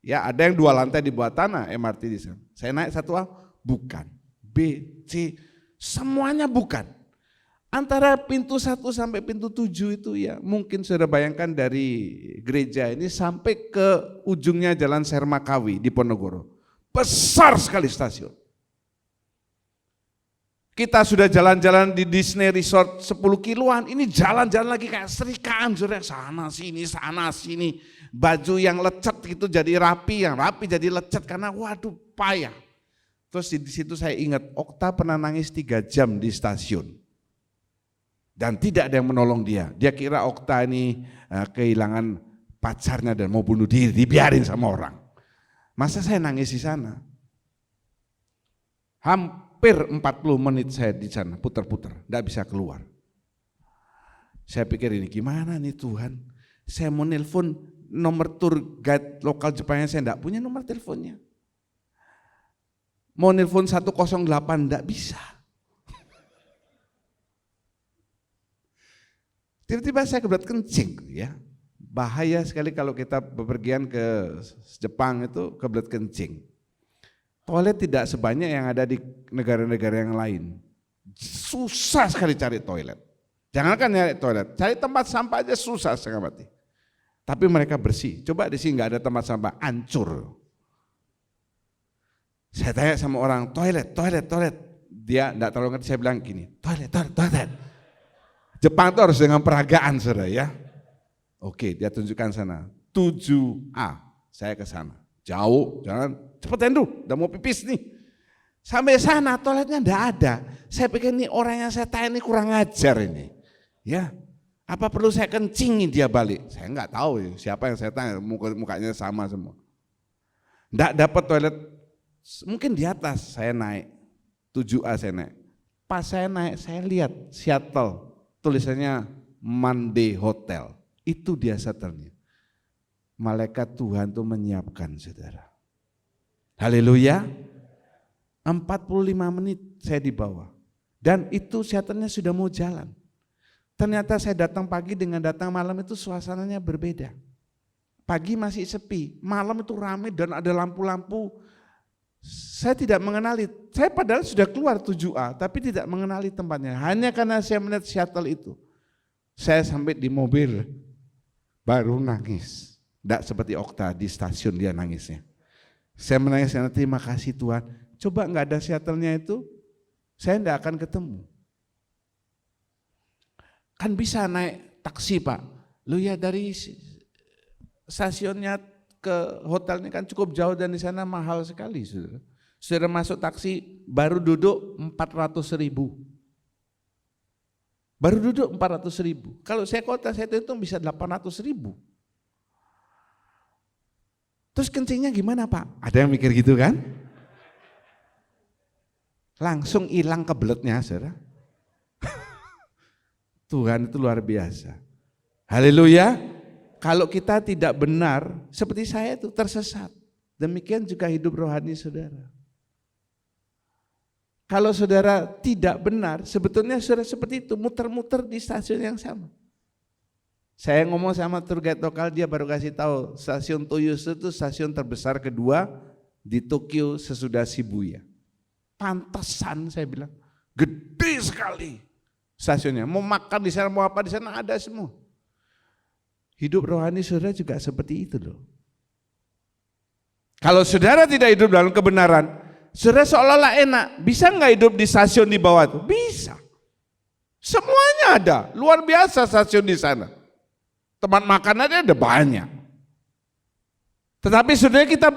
Ya ada yang 2 lantai di bawah tanah MRT di sana. Saya naik 1A, bukan. B, C, semuanya bukan. Antara pintu 1 sampai pintu 7 itu ya mungkin sudah bayangkan dari gereja ini sampai ke ujungnya Jalan Sermakawi di Ponorogo. Besar sekali stasiun. Kita sudah jalan-jalan di Disney Resort 10 kiloan, ini jalan-jalan lagi kayak serikaan, sudah sana sini. Baju yang lecet itu jadi rapi, yang rapi jadi lecet karena waduh payah. Terus di situ saya ingat Okta pernah nangis 3 jam di stasiun. Dan tidak ada yang menolong dia. Dia kira Okta ini kehilangan pacarnya dan mau bunuh diri, dibiarin sama orang. Masa saya nangis di sana? Hampir 40 menit saya di sana, putar-putar, enggak bisa keluar. Saya pikir ini gimana nih Tuhan? Saya mau nelpon nomor tour guide lokal Jepangnya, saya enggak punya nomor teleponnya. Mau nelpon 108 enggak bisa. Tiba-tiba saya kebelet kencing ya. Bahaya sekali kalau kita bepergian ke Jepang itu kebelet kencing. Toilet tidak sebanyak yang ada di negara-negara yang lain. Susah sekali cari toilet. Jangankan nyari toilet, cari tempat sampah aja susah setengah mati. Tapi mereka bersih. Coba di sini nggak ada tempat sampah, hancur. Saya tanya sama orang, toilet. Dia enggak terlalu ngerti, saya bilang gini, toilet. Jepang itu harus dengan peragaan saudara ya. Oke, dia tunjukkan sana, 7A, saya ke sana. Jauh, jangan cepetan dulu, udah mau pipis nih. Sampai sana toiletnya enggak ada. Saya pikir ini orang yang saya tanya ini kurang ajar ini. Ya, apa perlu saya kencingin dia balik? Saya enggak tahu ya, siapa yang saya tanya, mukanya sama semua. Enggak dapat toilet, mungkin di atas saya naik, 7A saya naik. Pas saya naik, saya lihat Seattle, tulisannya Monday Hotel, itu dia shuttle-nya. Malaikat Tuhan tuh menyiapkan saudara. Haleluya. 45 menit saya di bawah. Dan itu shuttle-nya sudah mau jalan. Ternyata saya datang pagi dengan datang malam itu suasananya berbeda. Pagi masih sepi, malam itu ramai dan ada lampu-lampu. Saya tidak mengenali, saya padahal sudah keluar 7A tapi tidak mengenali tempatnya. Hanya karena saya melihat shuttle itu. Saya sampai di mobil baru nangis. Tidak seperti Okta di stasiun dia nangisnya. Saya menangis karena terima kasih Tuhan. Coba nggak ada shuttle-nya itu, saya tidak akan ketemu. Kan bisa naik taksi Pak. Lu ya dari stasiunnya ke hotelnya kan cukup jauh dan di sana mahal sekali. Sudah masuk taksi baru duduk 400.000. Baru duduk 400.000. Kalau saya kota, saya hitung bisa 800.000. Terus kencingnya gimana Pak? Ada yang mikir gitu kan? Langsung hilang kebeletnya, saudara. Tuhan itu luar biasa. Haleluya. Kalau kita tidak benar, seperti saya itu tersesat. Demikian juga hidup rohani saudara. Kalau saudara tidak benar, sebetulnya saudara seperti itu, muter-muter di stasiun yang sama. Saya ngomong sama tour guide lokal, dia baru kasih tahu stasiun Toyotsu itu stasiun terbesar kedua di Tokyo sesudah Shibuya. Pantesan saya bilang, gede sekali stasiunnya. Mau makan di sana, mau apa di sana ada semua. Hidup rohani saudara juga seperti itu loh. Kalau saudara tidak hidup dalam kebenaran, saudara seolah-olah enak. Bisa nggak hidup di stasiun di bawah itu? Bisa. Semuanya ada, luar biasa stasiun di sana. Tempat makanannya ada banyak. Tetapi saudara kita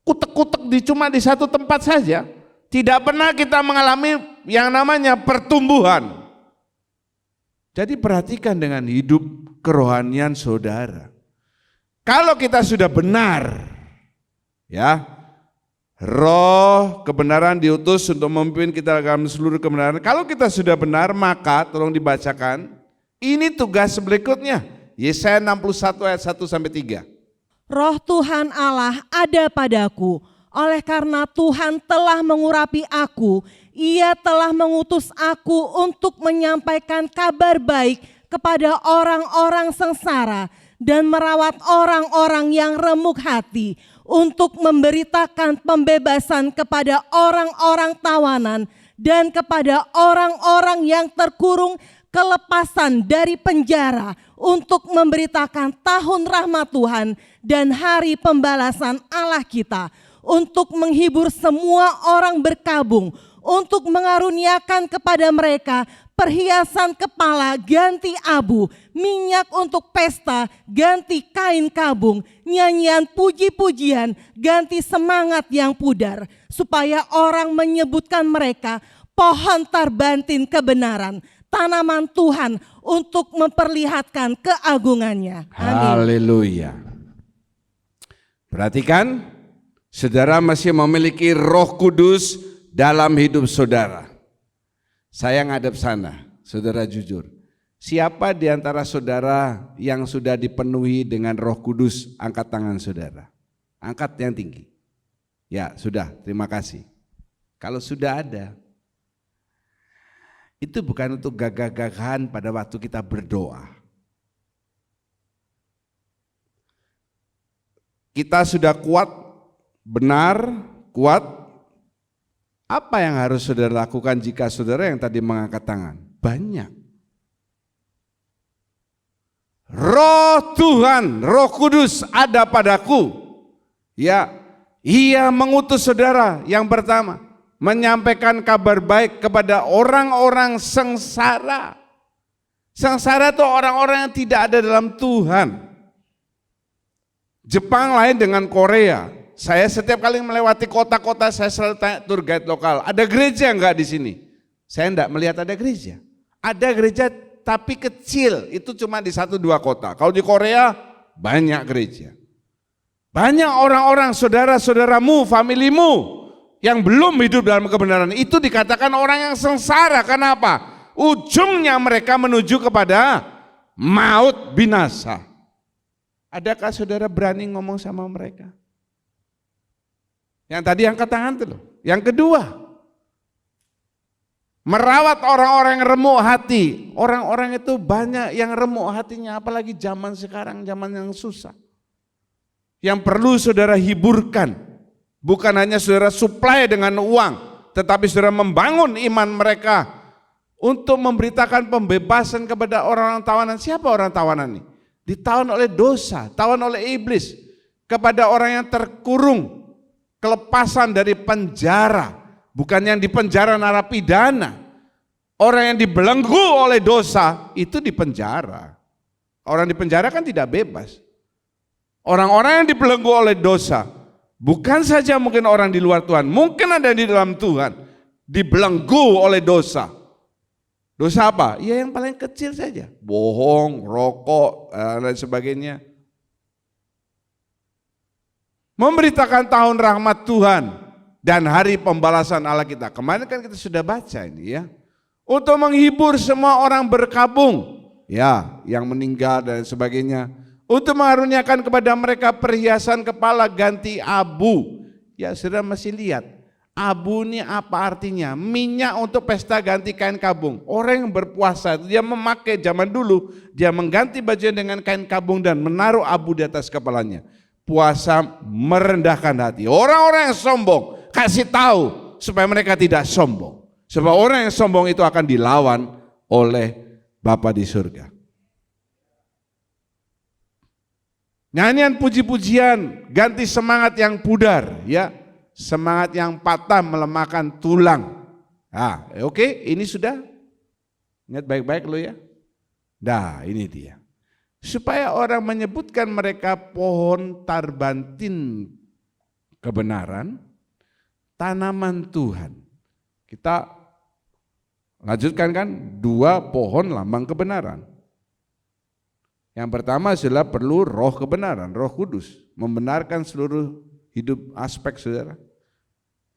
kutek-kutek cuma di satu tempat saja. Tidak pernah kita mengalami yang namanya pertumbuhan. Jadi perhatikan dengan hidup kerohanian saudara. Kalau kita sudah benar, ya, roh kebenaran diutus untuk memimpin kita dalam seluruh kebenaran. Kalau kita sudah benar, maka tolong dibacakan. Ini tugas berikutnya. Yesaya 61 ayat 1-3. Roh Tuhan Allah ada padaku, oleh karena Tuhan telah mengurapi aku, Ia telah mengutus aku untuk menyampaikan kabar baik kepada orang-orang sengsara dan merawat orang-orang yang remuk hati, untuk memberitakan pembebasan kepada orang-orang tawanan dan kepada orang-orang yang terkurung kelepasan dari penjara, untuk memberitakan tahun rahmat Tuhan dan hari pembalasan Allah kita, untuk menghibur semua orang berkabung, untuk mengaruniakan kepada mereka perhiasan kepala ganti abu, minyak untuk pesta ganti kain kabung, nyanyian puji-pujian ganti semangat yang pudar, supaya orang menyebutkan mereka pohon tarbantin kebenaran, tanaman Tuhan untuk memperlihatkan keagungannya. Amin. Haleluya. Perhatikan, saudara masih memiliki Roh Kudus dalam hidup saudara. Saya ngadep sana, saudara jujur. Siapa di antara saudara yang sudah dipenuhi dengan Roh Kudus? Angkat tangan saudara. Angkat yang tinggi. Ya, sudah, terima kasih. Kalau sudah ada, itu bukan untuk gagah-gagahan pada waktu kita berdoa. Kita sudah kuat, benar, kuat. Apa yang harus saudara lakukan jika saudara yang tadi mengangkat tangan? Banyak. Roh Tuhan, Roh Kudus ada padaku. Ya, Ia mengutus saudara yang pertama, menyampaikan kabar baik kepada orang-orang sengsara. Sengsara itu orang-orang yang tidak ada dalam Tuhan. Jepang lain dengan Korea. Saya setiap kali melewati kota-kota, saya selalu tanya tour guide lokal, ada gereja enggak di sini? Saya enggak melihat ada gereja. Ada gereja tapi kecil, itu cuma di 1-2 kota. Kalau di Korea banyak gereja. Banyak orang-orang, saudara-saudaramu, familimu yang belum hidup dalam kebenaran, itu dikatakan orang yang sengsara. Kenapa? Ujungnya mereka menuju kepada maut binasa. Adakah saudara berani ngomong sama mereka? Yang tadi angkat tangan itu loh. Yang kedua, merawat orang-orang yang remuk hati. Orang-orang itu banyak yang remuk hatinya, apalagi zaman sekarang, zaman yang susah. Yang perlu saudara hiburkan, bukan hanya saudara suplai dengan uang, tetapi saudara membangun iman mereka untuk memberitakan pembebasan kepada orang-orang tawanan. Siapa orang tawanan ini? Ditawan oleh dosa, tawan oleh iblis, kepada orang yang terkurung, kelepasan dari penjara, bukan yang dipenjara narapidana. Orang yang dibelenggu oleh dosa itu dipenjara. Orang dipenjara kan tidak bebas. Orang-orang yang dibelenggu oleh dosa, bukan saja mungkin orang di luar Tuhan, mungkin ada di dalam Tuhan, dibelenggu oleh dosa. Dosa apa? Ya yang paling kecil saja. Bohong, rokok, dan lain sebagainya. Memberitakan tahun rahmat Tuhan dan hari pembalasan Allah kita. Kemarin kan kita sudah baca ini ya. Untuk menghibur semua orang berkabung. Ya, yang meninggal dan sebagainya. Untuk mengaruniakan kepada mereka perhiasan kepala ganti abu. Ya sudah masih lihat. Abu ini apa artinya? Minyak untuk pesta ganti kain kabung. Orang yang berpuasa itu dia memakai zaman dulu, dia mengganti bajunya dengan kain kabung dan menaruh abu di atas kepalanya. Puasa merendahkan hati. Orang-orang yang sombong, kasih tahu supaya mereka tidak sombong. Sebab orang yang sombong itu akan dilawan oleh Bapa di surga. Nyanyian puji-pujian, ganti semangat yang pudar, ya. Semangat yang patah melemahkan tulang. Oke, ini sudah. Ingat baik-baik lo ya. Nah, ini dia. Supaya orang menyebutkan mereka pohon tarbantin kebenaran, tanaman Tuhan. Kita lanjutkan kan, 2 pohon lambang kebenaran. Yang pertama adalah perlu roh kebenaran, Roh Kudus, membenarkan seluruh hidup aspek saudara.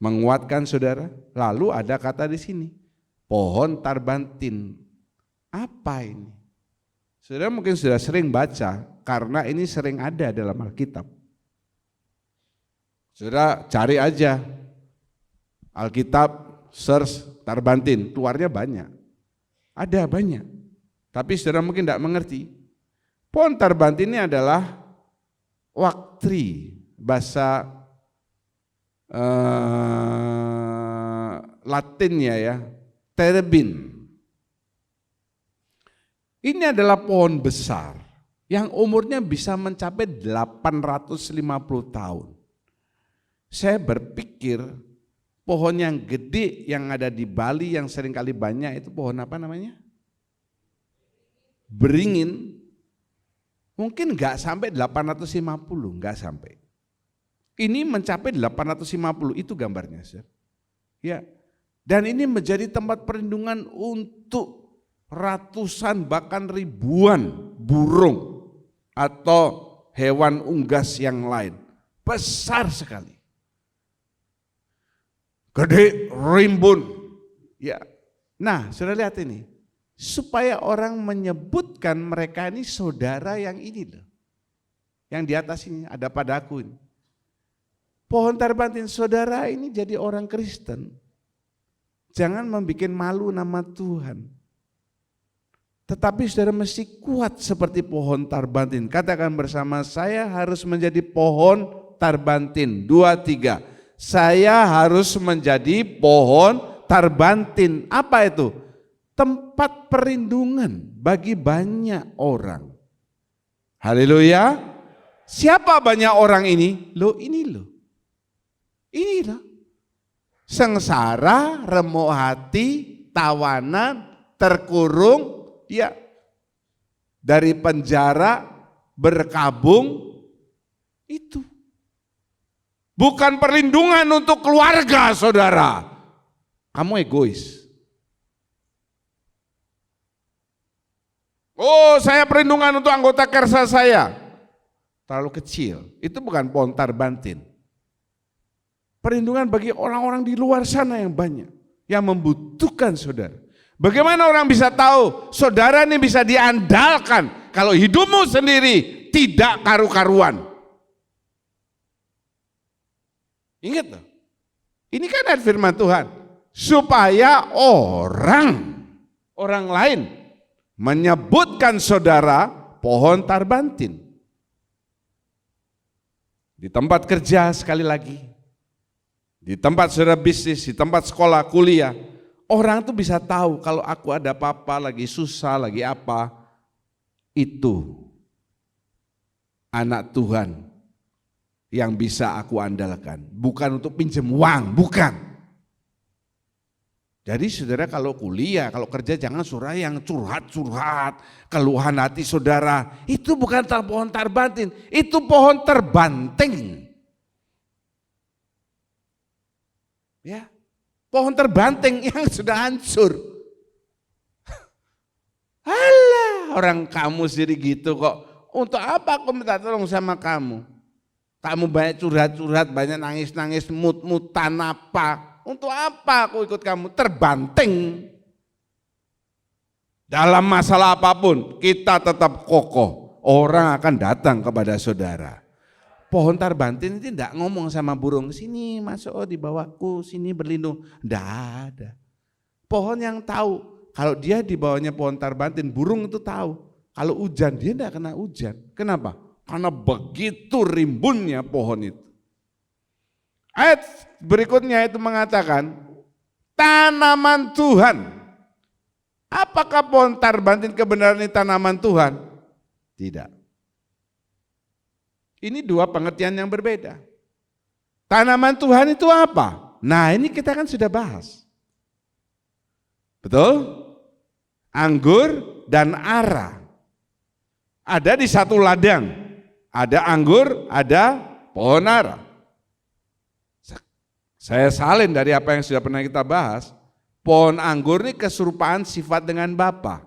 Menguatkan saudara. Lalu ada kata di sini, pohon tarbantin. Apa ini? Saudara mungkin sudah sering baca, karena ini sering ada dalam Alkitab. Saudara cari aja Alkitab, search tarbantin, keluarnya banyak. Ada banyak. Tapi saudara mungkin tidak mengerti. Pohon tarbantin ini adalah waktri, bahasa Latinnya ya, terebin. Ini adalah pohon besar yang umurnya bisa mencapai 850 tahun. Saya berpikir pohon yang gede yang ada di Bali yang seringkali banyak itu pohon apa namanya? Beringin. Mungkin enggak sampai 850, enggak sampai. Ini mencapai 850, itu gambarnya. Ya. Dan ini menjadi tempat perlindungan untuk ratusan bahkan ribuan burung atau hewan unggas yang lain. Besar sekali. Gede, rimbun. Ya. Nah, sudah lihat ini. Supaya orang menyebutkan mereka ini saudara yang ini loh. Yang di atas ini ada padaku ini. Pohon tarbantin saudara ini jadi orang Kristen. Jangan membuat malu nama Tuhan. Tetapi saudara mesti kuat seperti pohon tarbantin. Katakan bersama, saya harus menjadi pohon tarbantin. 2, 3. Saya harus menjadi pohon tarbantin. Apa itu? Tempat perlindungan bagi banyak orang. Haleluya. Siapa banyak orang ini? Ini loh. Inilah sengsara, remuk hati, tawanan, terkurung, ya dari penjara, berkabung, itu. Bukan perlindungan untuk keluarga saudara. Kamu egois. Oh, saya perlindungan untuk anggota kersa saya. Terlalu kecil. Itu bukan pohon tarbantin. Perlindungan bagi orang-orang di luar sana yang banyak, yang membutuhkan saudara. Bagaimana orang bisa tahu saudara ini bisa diandalkan kalau hidupmu sendiri tidak karu-karuan? Ingat loh, ini kan ada firman Tuhan, supaya orang lain menyebutkan saudara pohon tarbantin. Di tempat kerja sekali lagi, di tempat saudara bisnis, di tempat sekolah, kuliah, orang tuh bisa tahu kalau aku ada apa-apa, lagi susah, lagi apa, itu anak Tuhan yang bisa aku andalkan. Bukan untuk pinjam uang, bukan. Jadi saudara kalau kuliah, kalau kerja jangan saudara yang curhat-curhat, keluhan hati saudara. Itu bukan pohon tarbantin, itu pohon terbanting. Ya, pohon terbanting yang sudah hancur. Alah, orang kamu sendiri gitu kok. Untuk apa aku minta tolong sama kamu? Kamu banyak curhat-curhat, banyak nangis-nangis, mut-mutan apa? Untuk apa aku ikut kamu? Terbanting. Dalam masalah apapun, kita tetap kokoh. Orang akan datang kepada saudara. Pohon tarbantin itu tidak ngomong sama burung, sini masuk di bawahku, sini berlindung. Tidak ada. Pohon yang tahu, kalau dia di bawahnya pohon tarbantin, burung itu tahu. Kalau hujan, dia tidak kena hujan. Kenapa? Karena begitu rimbunnya pohon itu. Ayat berikutnya itu mengatakan, tanaman Tuhan. Apakah pohon tarbantin kebenaran ini tanaman Tuhan? Tidak. Ini dua pengertian yang berbeda. Tanaman Tuhan itu apa? Nah, ini kita kan sudah bahas. Betul? Anggur dan ara. Ada di satu ladang. Ada anggur, ada pohon ara. Saya salin dari apa yang sudah pernah kita bahas. Pohon anggur ini keserupaan sifat dengan Bapa.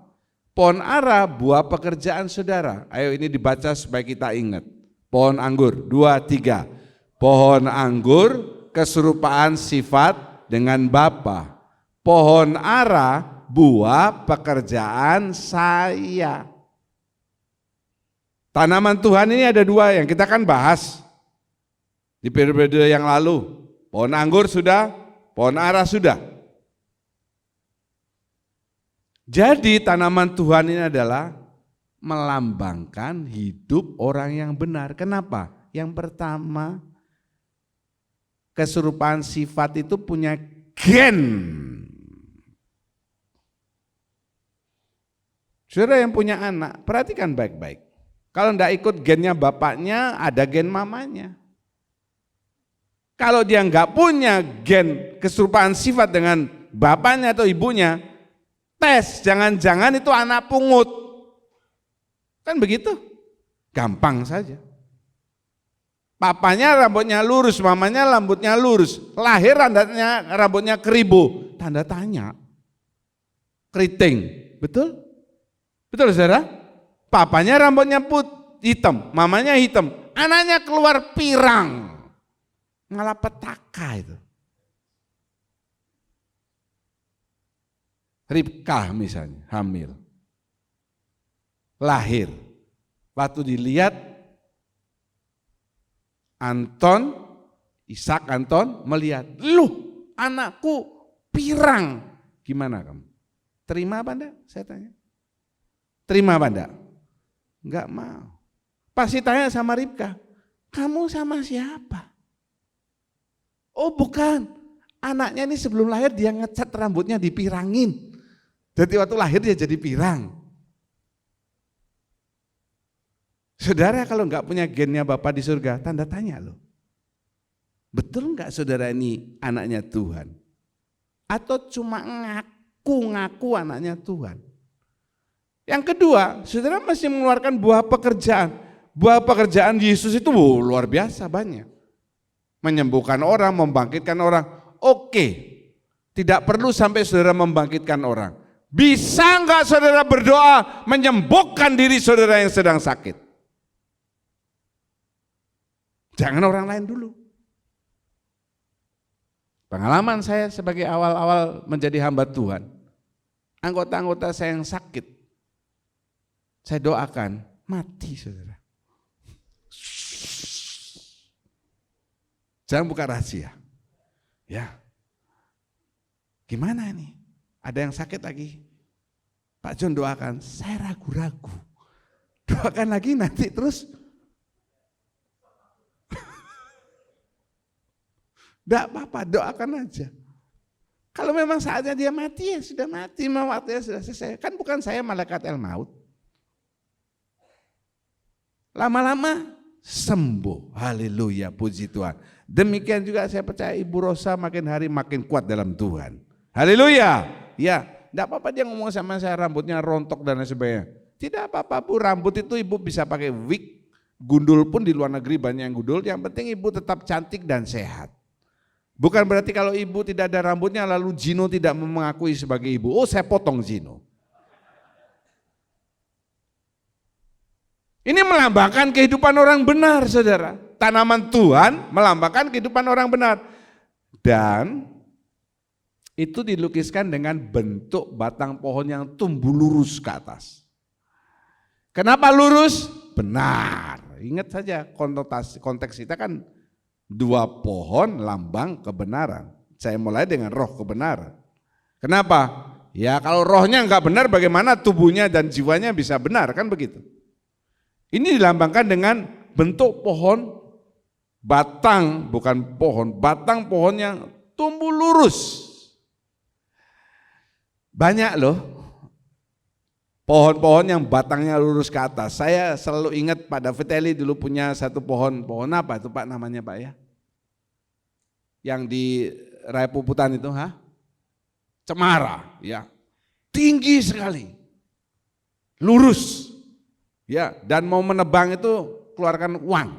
Pohon ara buah pekerjaan saudara. Ayo ini dibaca supaya kita ingat. Pohon anggur, 2, 3. Pohon anggur keserupaan sifat dengan Bapa. Pohon ara buah pekerjaan saya. Tanaman Tuhan ini ada dua yang kita kan bahas di periode yang lalu. Pohon anggur sudah, pohon ara sudah. Jadi tanaman Tuhan ini adalah melambangkan hidup orang yang benar. Kenapa? Yang pertama, keserupaan sifat itu punya gen. Saudara yang punya anak, perhatikan baik-baik. Kalau tidak ikut gennya bapaknya, ada gen mamanya. Kalau dia nggak punya gen keserupaan sifat dengan bapaknya atau ibunya, tes, jangan-jangan itu anak pungut. Kan begitu? Gampang saja. Papanya rambutnya lurus, mamanya rambutnya lurus. Lahir rambutnya keribu. Tanda tanya. Keriting. Betul? Betul saudara? Papanya rambutnya hitam, mamanya hitam. Anaknya keluar pirang. Ngalah petaka itu. Ribkah misalnya, hamil. Lahir. Waktu dilihat Ishak Anton melihat, "Loh, anakku pirang." Gimana kamu? Terima apa enggak? Saya tanya. Terima apa enggak? Enggak mau. Pasti tanya sama Ribkah, "Kamu sama siapa?" "Oh, bukan. Anaknya ini sebelum lahir dia ngecat rambutnya dipirangin. Jadi waktu lahir dia jadi pirang." Saudara kalau enggak punya gennya Bapa di surga, tanda tanya loh. Betul enggak saudara ini anaknya Tuhan? Atau cuma ngaku-ngaku anaknya Tuhan? Yang kedua, saudara masih mengeluarkan buah pekerjaan. Buah pekerjaan Yesus itu luar biasa banyak. Menyembuhkan orang, membangkitkan orang. Oke, tidak perlu sampai saudara membangkitkan orang. Bisa enggak saudara berdoa menyembuhkan diri saudara yang sedang sakit? Jangan orang lain dulu. Pengalaman saya sebagai awal-awal menjadi hamba Tuhan, anggota-anggota saya yang sakit, saya doakan mati saudara. Jangan buka rahasia. Ya, gimana nih? Ada yang sakit lagi. Pak John doakan, saya ragu-ragu. Doakan lagi nanti terus. Tidak apa-apa, doakan aja. Kalau memang saatnya dia mati, ya sudah mati, memang waktunya sudah selesai. Kan bukan saya malaikat el maut. Lama-lama sembuh, haleluya, puji Tuhan. Demikian juga saya percaya Ibu Rosa makin hari makin kuat dalam Tuhan. Haleluya. Ya, tidak apa-apa dia ngomong sama saya rambutnya rontok dan lain sebagainya. Tidak apa-apa Bu, rambut itu Ibu bisa pakai wig, gundul pun di luar negeri banyak yang gundul, yang penting Ibu tetap cantik dan sehat. Bukan berarti kalau ibu tidak ada rambutnya lalu Gino tidak mengakui sebagai ibu. Oh, saya potong Gino. Ini melambangkan kehidupan orang benar, saudara. Tanaman Tuhan melambangkan kehidupan orang benar. Dan itu dilukiskan dengan bentuk batang pohon yang tumbuh lurus ke atas. Kenapa lurus? Benar. Ingat saja konteks kita kan dua pohon lambang kebenaran. Saya mulai dengan roh kebenaran. Kenapa? Ya kalau rohnya enggak benar bagaimana tubuhnya dan jiwanya bisa benar, kan begitu. Ini dilambangkan dengan bentuk pohon, batang bukan pohon, batang pohon yang tumbuh lurus. Banyak loh pohon-pohon yang batangnya lurus ke atas. Saya selalu ingat Pak David Eli dulu punya satu pohon apa itu Pak namanya Pak ya? Yang di Raya Puputan itu, cemara, ya, tinggi sekali, lurus, ya, dan mau menebang itu keluarkan uang.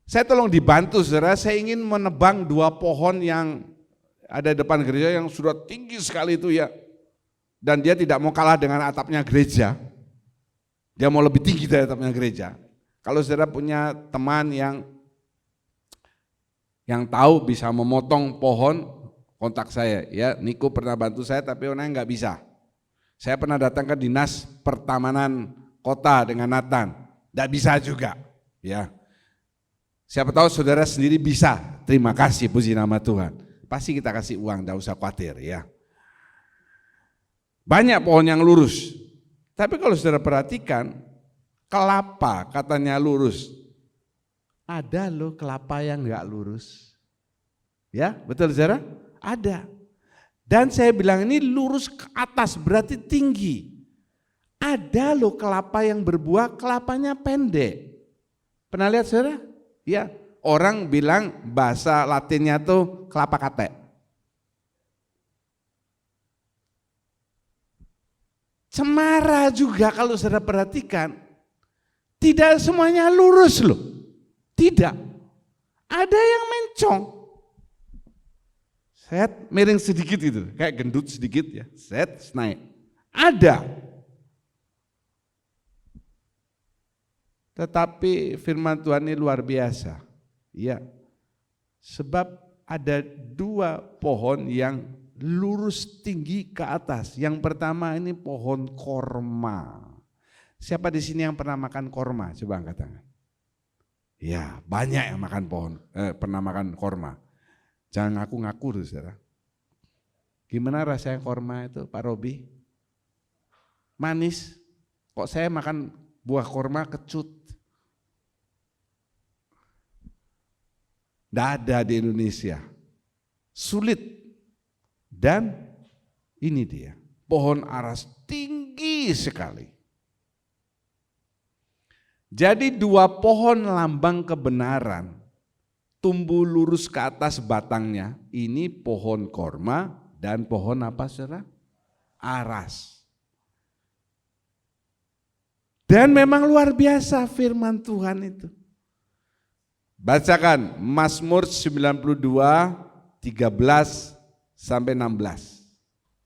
Saya tolong dibantu saudara, saya ingin menebang dua pohon yang ada depan gereja yang sudah tinggi sekali itu ya. Dan dia tidak mau kalah dengan atapnya gereja. Dia mau lebih tinggi dari atapnya gereja. Kalau saudara punya teman yang tahu bisa memotong pohon, kontak saya ya. Niko pernah bantu saya tapi orangnya nggak bisa. Saya pernah datang ke dinas pertamanan kota dengan Nathan, nggak bisa juga ya. Siapa tahu saudara sendiri bisa. Terima kasih, puji nama Tuhan. Pasti kita kasih uang, nggak usah khawatir ya. Banyak pohon yang lurus. Tapi kalau saudara perhatikan, kelapa katanya lurus. Ada loh kelapa yang nggak lurus. Ya, betul saudara? Ada. Dan saya bilang ini lurus ke atas berarti tinggi. Ada loh kelapa yang berbuah, kelapanya pendek. Pernah lihat saudara? Ya, orang bilang bahasa Latinnya tuh kelapa kate. Cemara juga kalau saudara perhatikan, tidak semuanya lurus loh. Tidak. Ada yang mencong. Set, miring sedikit itu, kayak gendut sedikit ya. Set, naik. Ada. Tetapi firman Tuhan ini luar biasa. Ya. Sebab ada dua pohon yang lurus tinggi ke atas. Yang pertama ini pohon korma. Siapa di sini yang pernah makan korma? Coba angkat tangan. Ya, banyak yang makan pernah makan korma. Jangan ngaku-ngaku, saudara. Gimana rasanya korma itu, Pak Robi? Manis. Kok saya makan buah korma kecut? Nggak ada di Indonesia. Sulit. Dan ini dia, pohon aras tinggi sekali. Jadi dua pohon lambang kebenaran tumbuh lurus ke atas batangnya. Ini pohon korma dan pohon apa saudara? Aras. Dan memang luar biasa firman Tuhan itu. Bacakan Mazmur 92, 13 sampai 16.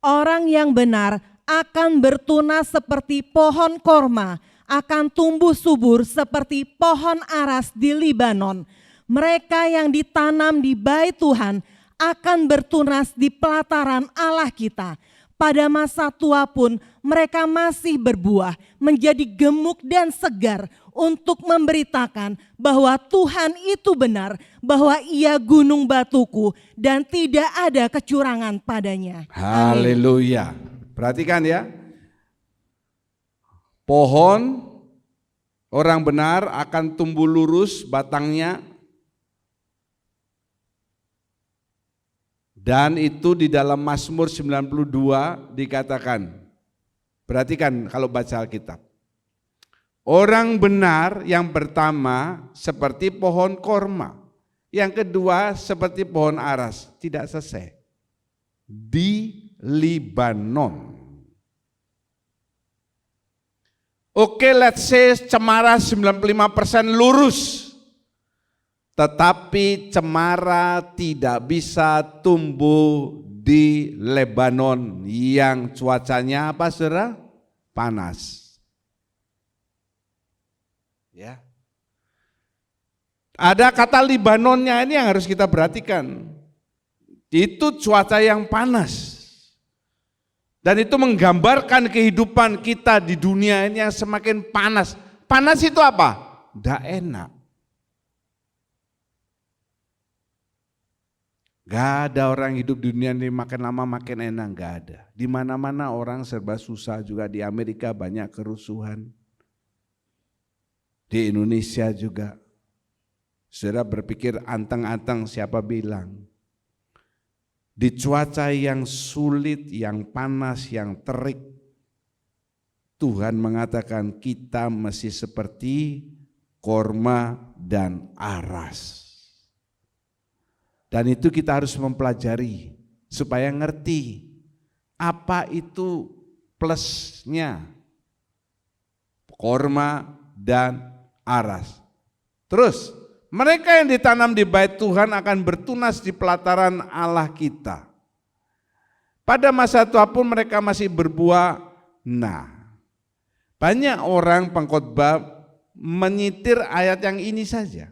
Orang yang benar akan bertunas seperti pohon korma, akan tumbuh subur seperti pohon aras di Libanon. Mereka yang ditanam di bait Tuhan akan bertunas di pelataran Allah kita. Pada masa tua pun mereka masih berbuah, menjadi gemuk dan segar untuk memberitakan bahwa Tuhan itu benar, bahwa Ia gunung batuku dan tidak ada kecurangan padanya. Haleluya. Perhatikan ya. Pohon orang benar akan tumbuh lurus batangnya. Dan itu di dalam Mazmur 92 dikatakan. Perhatikan kalau baca Alkitab. Orang benar yang pertama seperti pohon korma. Yang kedua seperti pohon aras. Tidak selesai. Di Libanon. Oke, let's say cemara 95% lurus. Tetapi cemara tidak bisa tumbuh di Lebanon yang cuacanya apa saudara? Panas. Ya. Ada kata Libanonnya ini yang harus kita perhatikan. Itu cuaca yang panas. Dan itu menggambarkan kehidupan kita di dunia ini yang semakin panas. Panas itu apa? Nggak enak. Gak ada orang hidup di dunia ini makin lama makin enak, gak ada. Di mana-mana orang serba susah, juga di Amerika banyak kerusuhan. Di Indonesia juga. Saudara berpikir anteng-anteng, siapa bilang? Di cuaca yang sulit, yang panas, yang terik, Tuhan mengatakan kita masih seperti korma dan aras. Dan itu kita harus mempelajari supaya ngerti apa itu plusnya korma dan aras. Terus mereka yang ditanam di bait Tuhan akan bertunas di pelataran Allah kita. Pada masa tua pun mereka masih berbuah. Nah, banyak orang pengkhotbah menyitir ayat yang ini saja.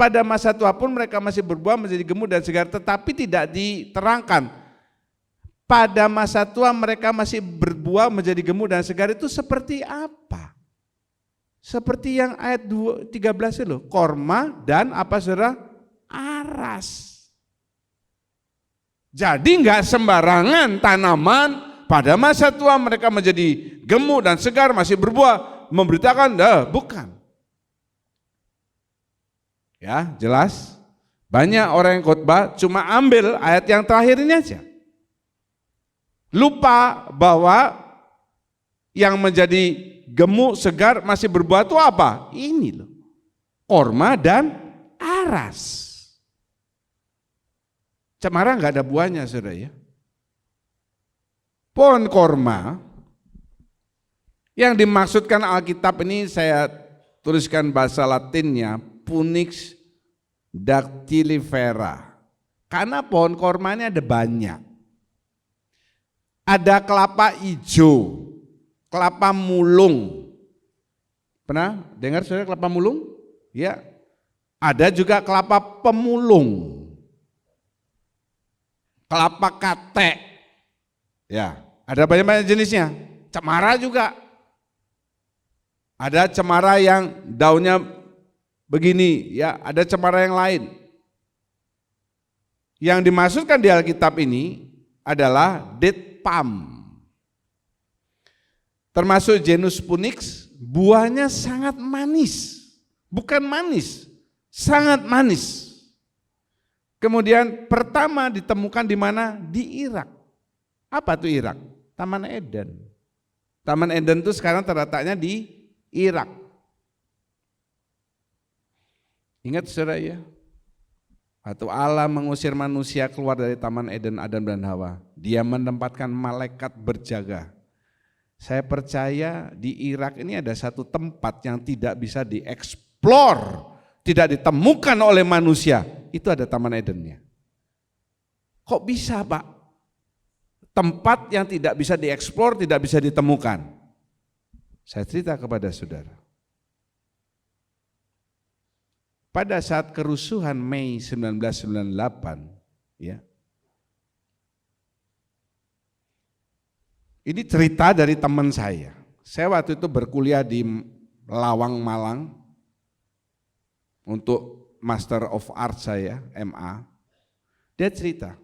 Pada masa tua pun mereka masih berbuah menjadi gemuk dan segar, tetapi tidak diterangkan. Pada masa tua mereka masih berbuah menjadi gemuk dan segar itu seperti apa? Seperti yang ayat 13 itu loh, korma dan apa saudara? Aras. Jadi enggak sembarangan tanaman pada masa tua mereka menjadi gemuk dan segar masih berbuah memberitakan, bukan. Ya, jelas. Banyak orang yang khotbah cuma ambil ayat yang terakhir ini aja. Lupa bahwa yang menjadi gemuk, segar, masih berbuah itu apa? Ini loh. Korma dan aras. Cemara enggak ada buahnya, saudara ya. Pohon korma yang dimaksudkan Alkitab ini saya tuliskan bahasa Latinnya Punix dactylifera. Karena pohon korma ini ada banyak. Ada kelapa hijau, kelapa mulung. Pernah dengar saudara kelapa mulung? Ya. Ada juga kelapa pemulung. Kelapa kate. Ya, ada banyak-banyak jenisnya. Cemara juga. Ada cemara yang daunnya begini, ya, ada cemara yang lain. Yang dimaksudkan di Alkitab ini adalah date palm. Termasuk genus Punix, buahnya sangat manis. Bukan manis, sangat manis. Kemudian pertama ditemukan di mana? Di Irak. Apa tuh Irak? Taman Eden. Taman Eden itu sekarang terletaknya di Irak. Ingat saudara ya, waktu Allah mengusir manusia keluar dari Taman Eden, Adam dan Hawa, Dia menempatkan malaikat berjaga. Saya percaya di Irak ini ada satu tempat yang tidak bisa dieksplor, tidak ditemukan oleh manusia, itu ada Taman Edennya. Kok bisa Pak? Tempat yang tidak bisa dieksplor, tidak bisa ditemukan. Saya cerita kepada saudara. Pada saat kerusuhan Mei 1998, ya. Ini cerita dari teman saya. Saya waktu itu berkuliah di Lawang, Malang untuk Master of Arts saya, MA. Dia cerita.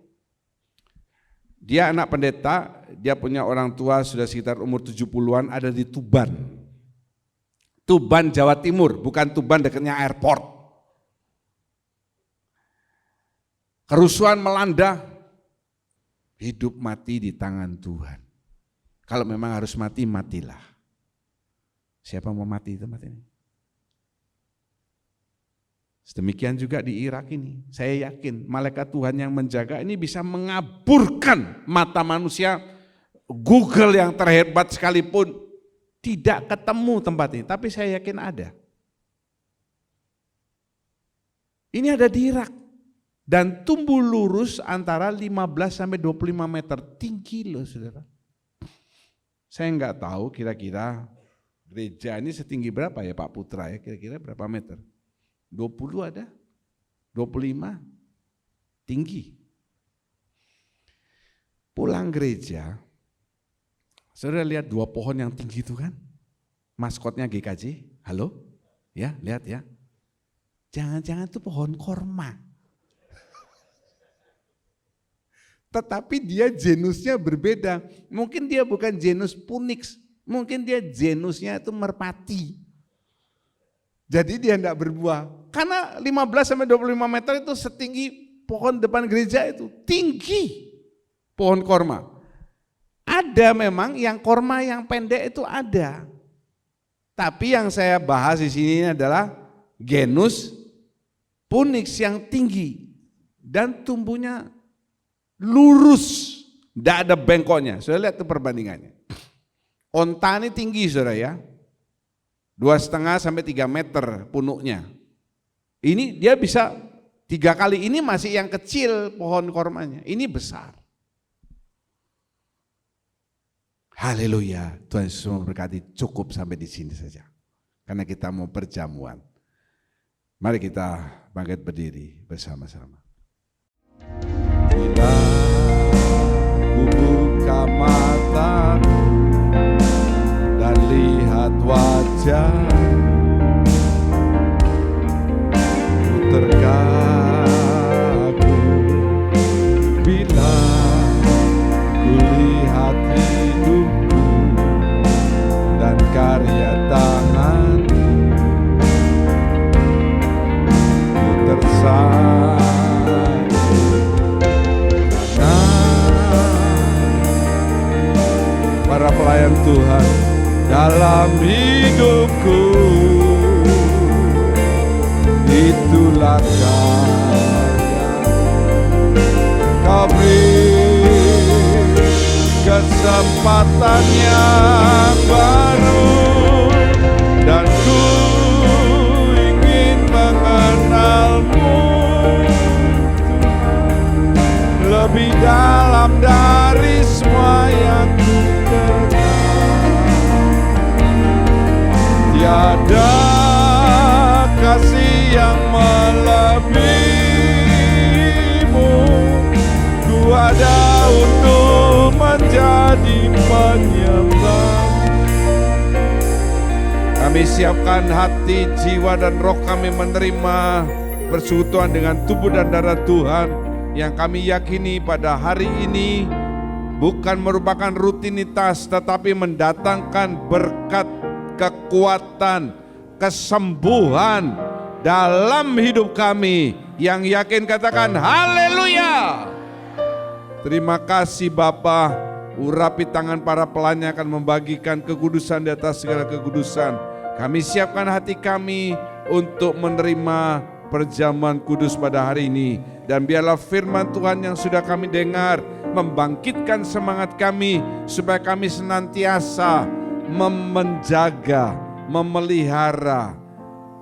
Dia anak pendeta, dia punya orang tua sudah sekitar umur 70-an, ada di Tuban. Tuban, Jawa Timur, bukan Tuban dekatnya airport. Kerusuhan melanda, hidup mati di tangan Tuhan. Kalau memang harus mati, matilah. Siapa mau mati itu mati ini. Sedemikian juga di Irak ini. Saya yakin malaikat Tuhan yang menjaga ini bisa mengaburkan mata manusia. Google yang terhebat sekalipun tidak ketemu tempat ini. Tapi saya yakin ada. Ini ada di Irak. Dan tumbuh lurus antara 15 sampai 25 meter, tinggi loh saudara. Saya enggak tahu kira-kira Gereja ini setinggi berapa ya Pak Putra ya? Kira-kira berapa meter? 20 ada? 25? Tinggi. Pulang gereja, saudara lihat 2 pohon yang tinggi itu kan? Maskotnya GKJ, halo? Ya, lihat ya. Jangan-jangan itu pohon korma. Tetapi dia genusnya berbeda. Mungkin dia bukan genus punix, mungkin dia genusnya itu merpati. Jadi dia tidak berbuah. Karena 15-25 meter itu setinggi pohon depan gereja itu. Tinggi pohon korma. Ada memang yang korma yang pendek itu ada. Tapi yang saya bahas di sini adalah genus punix yang tinggi. Dan tumbuhnya lurus, tidak ada bengkoknya. Sudah lihat tuh perbandingannya. Onta ini tinggi saudara ya, 2,5 sampai 3 meter punuknya. Ini dia bisa 3 kali, ini masih yang kecil pohon kormanya, ini besar. Haleluya, Tuhan Yesus memberkati. Cukup sampai di sini saja, karena kita mau perjamuan. Mari kita bangkit berdiri bersama-sama. Bila ku buka mataku dan lihat wajah, ku terkagum. Bila ku lihat hidupku dan karya tanganmu, ku tersanjung. Para pelayan Tuhan dalam hidupku, itulah karya Kau beri kesempatan yang baru, dan ku ingin mengenalmu lebih dalam dari semua yang ku kenal. Tiada kasih yang melebihimu, ku ada untuk menjadi penyembah. Kami siapkan hati, jiwa, dan roh kami menerima persekutuan dengan tubuh dan darah Tuhan yang kami yakini pada hari ini bukan merupakan rutinitas, tetapi mendatangkan berkat, kekuatan, kesembuhan dalam hidup kami. Yang yakin katakan haleluya. Terima kasih Bapa. Urapi tangan para pelayan akan membagikan kekudusan di atas segala kekudusan. Kami siapkan hati kami untuk menerima perjamuan kudus pada hari ini. Dan biarlah firman Tuhan yang sudah kami dengar membangkitkan semangat kami supaya kami senantiasa menjaga, memelihara,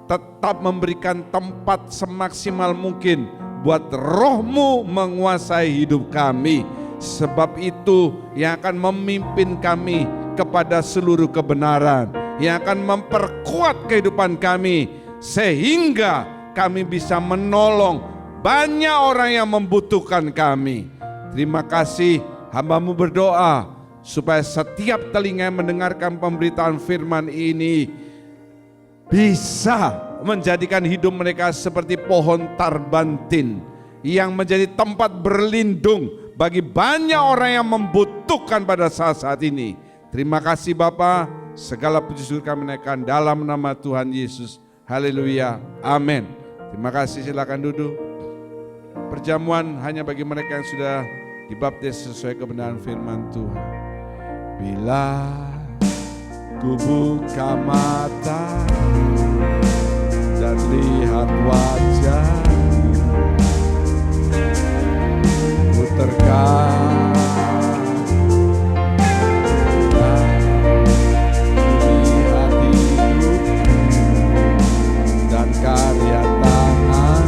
tetap memberikan tempat semaksimal mungkin buat roh-Mu menguasai hidup kami. Sebab itu yang akan memimpin kami kepada seluruh kebenaran, yang akan memperkuat kehidupan kami sehingga kami bisa menolong banyak orang yang membutuhkan kami. Terima kasih, hamba-Mu berdoa supaya setiap telinga yang mendengarkan pemberitaan firman ini bisa menjadikan hidup mereka seperti pohon tarbantin yang menjadi tempat berlindung bagi banyak orang yang membutuhkan pada saat-saat ini. Terima kasih Bapa, segala puji syukur kami naikkan dalam nama Tuhan Yesus. Haleluya, amin. Terima kasih, silakan duduk. Perjamuan hanya bagi mereka yang sudah dibaptis sesuai kebenaran firman Tuhan. Bila ku buka mata dan lihat wajah, ku terkagum. Lihat hidupku dan karya tangan.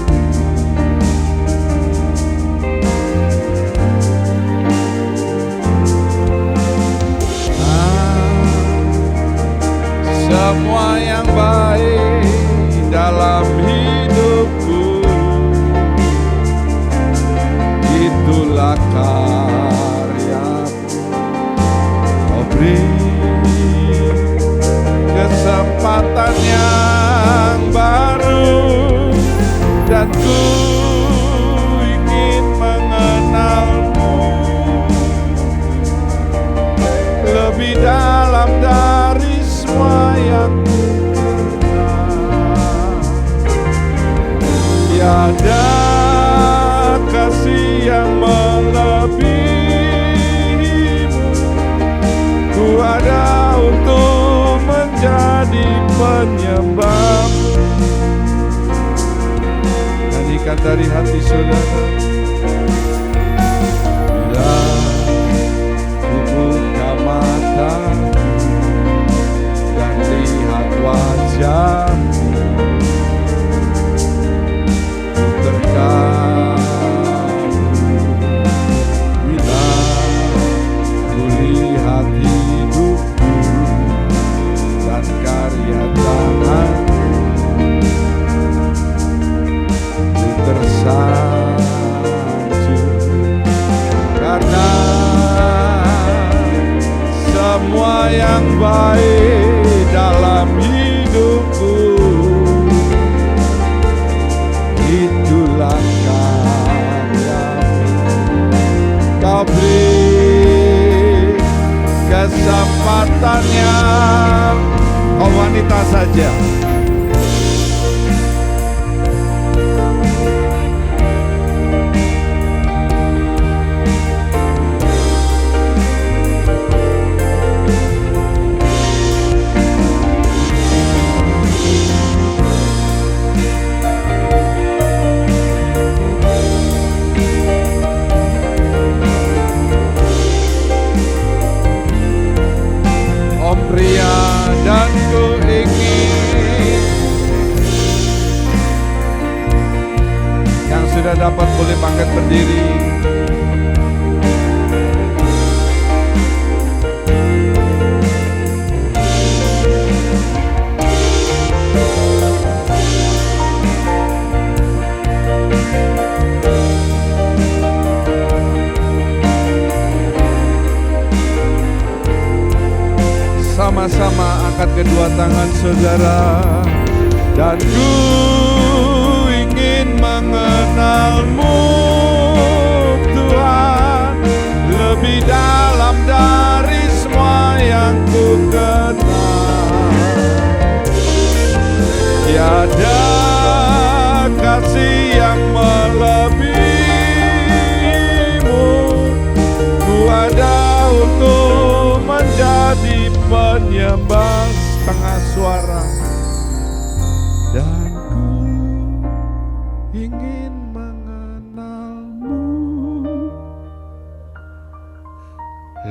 ku ingin mengenalmu lebih dalam dari semua yang ku kenal. Tiada kasih yang melebihimu, ku ada untuk menjadi penyembahmu. Nyanyikan dari hati saudara. Bila ku buka mata dan lihat wajahmu, ku terkagum. Bila ku lihat hidupku dan karya tanganmu, tersanjung karena semua yang baik dalam hidupku itulah karyamu. Kau beri kesempatannya, kau wanita saja. Dan ku ingin, yang sudah dapat boleh bangkit berdiri. Sama-sama angkat kedua tangan saudara. Dan ku ingin mengenalmu Tuhan lebih dalam dari semua yang ku kenal. Tiada kasih yang melebihimu, ku ada untuk menjadi penyembah setengah suara. Dan ku ingin mengenalmu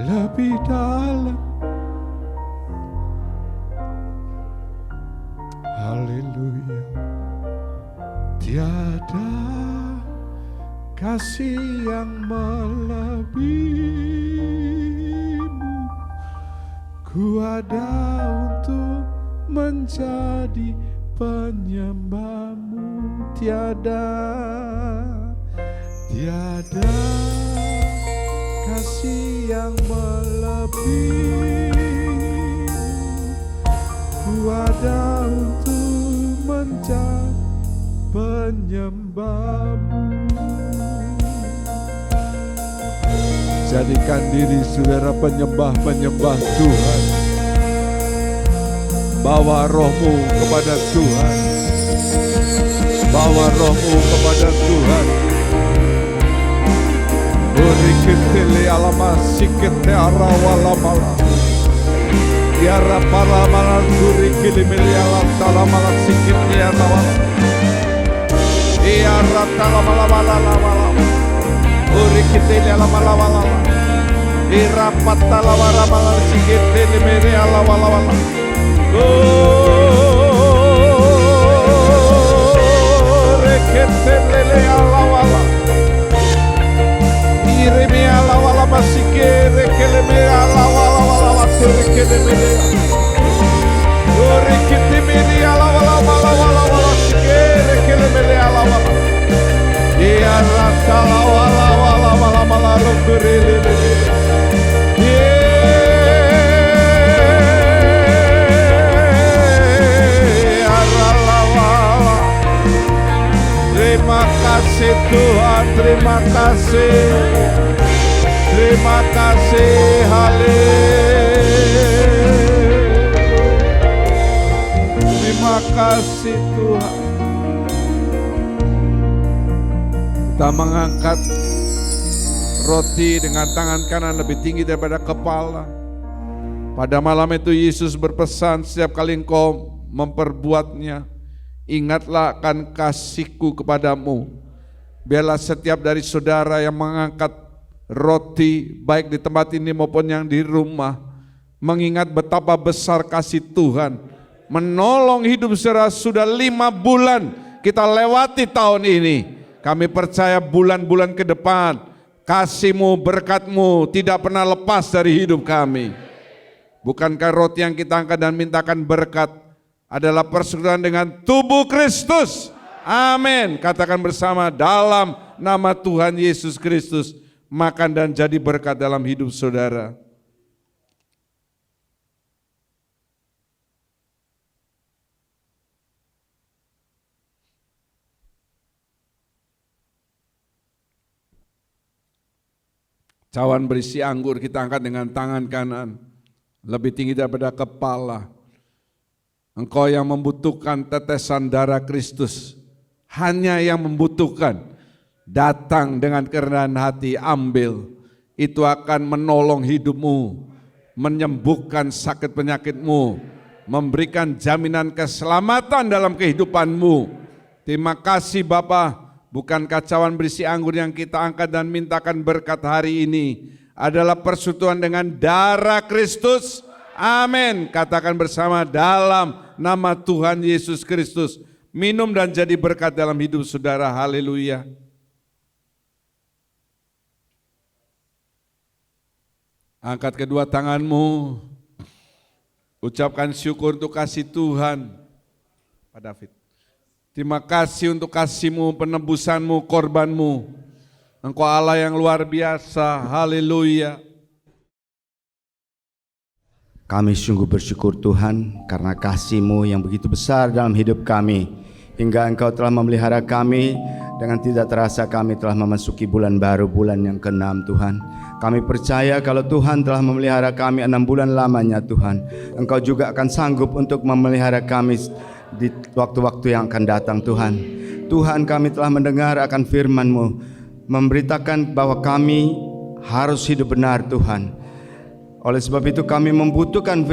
lebih dalam. Haleluya. Tiada kasih yang melebihimu, ku ada untuk menjadi penyembahmu. Tiada kasih yang melebihimu, ku ada untuk menjadi penyembahmu. Jadikan diri saudara penyembah-penyembah Tuhan. Bawa rohmu kepada Tuhan. Bawa rohmu kepada Tuhan. Urikitili alama sikite arawala-mala. Tiara para-mala surikili-mili alam talamala sikitni arawala. Iara talamala-mala-mala. Urikitili alama-lawala. Irapatala-wara-mala sikitili-mili alawala-wala. Reketele alawala, iremi alawala masike rekeleme alawala wala rekeleme, reketeme alawala wala wala sike rekeleme alawala, ya ratala wala wala wala wala rekeleme. kasih Tuhan, terima kasih. Terima kasih, haleluya. Terima kasih Tuhan. Kita mengangkat roti dengan tangan kanan lebih tinggi daripada kepala. Pada malam itu Yesus berpesan, setiap kali engkau memperbuatnya, ingatlah akan kasihku kepadamu. Biarlah setiap dari saudara yang mengangkat roti, baik di tempat ini maupun yang di rumah, mengingat betapa besar kasih Tuhan, menolong hidup saudara. Sudah 5 bulan kita lewati tahun ini. Kami percaya bulan-bulan ke depan, kasih-Mu, berkat-Mu tidak pernah lepas dari hidup kami. Bukankah roti yang kita angkat dan mintakan berkat adalah persekutuan dengan tubuh Kristus? Amin. Katakan bersama, dalam nama Tuhan Yesus Kristus, makan dan jadi berkat dalam hidup saudara. Cawan berisi anggur kita angkat dengan tangan kanan, lebih tinggi daripada kepala. Engkau yang membutuhkan tetesan darah Kristus, hanya yang membutuhkan, datang dengan kerendahan hati, ambil. Itu akan menolong hidupmu, menyembuhkan sakit penyakitmu, memberikan jaminan keselamatan dalam kehidupanmu. Terima kasih Bapa. Bukankah cawan berisi anggur yang kita angkat dan mintakan berkat hari ini adalah persekutuan dengan darah Kristus? Amin. Katakan bersama, dalam nama Tuhan Yesus Kristus, minum dan jadi berkat dalam hidup saudara. Haleluya. Angkat kedua tanganmu, ucapkan syukur untuk kasih Tuhan. Pak David, terima kasih untuk kasih-Mu, penebusan-Mu, korban-Mu. Engkau Allah yang luar biasa, haleluya. Kami sungguh bersyukur Tuhan karena kasih-Mu yang begitu besar dalam hidup kami. Hingga Engkau telah memelihara kami, dengan tidak terasa kami telah memasuki bulan baru, bulan yang ke-6 Tuhan. Kami percaya kalau Tuhan telah memelihara kami 6 bulan lamanya Tuhan, Engkau juga akan sanggup untuk memelihara kami di waktu-waktu yang akan datang Tuhan. Tuhan, kami telah mendengar akan firman-Mu, memberitakan bahwa kami harus hidup benar Tuhan. Oleh sebab itu kami membutuhkan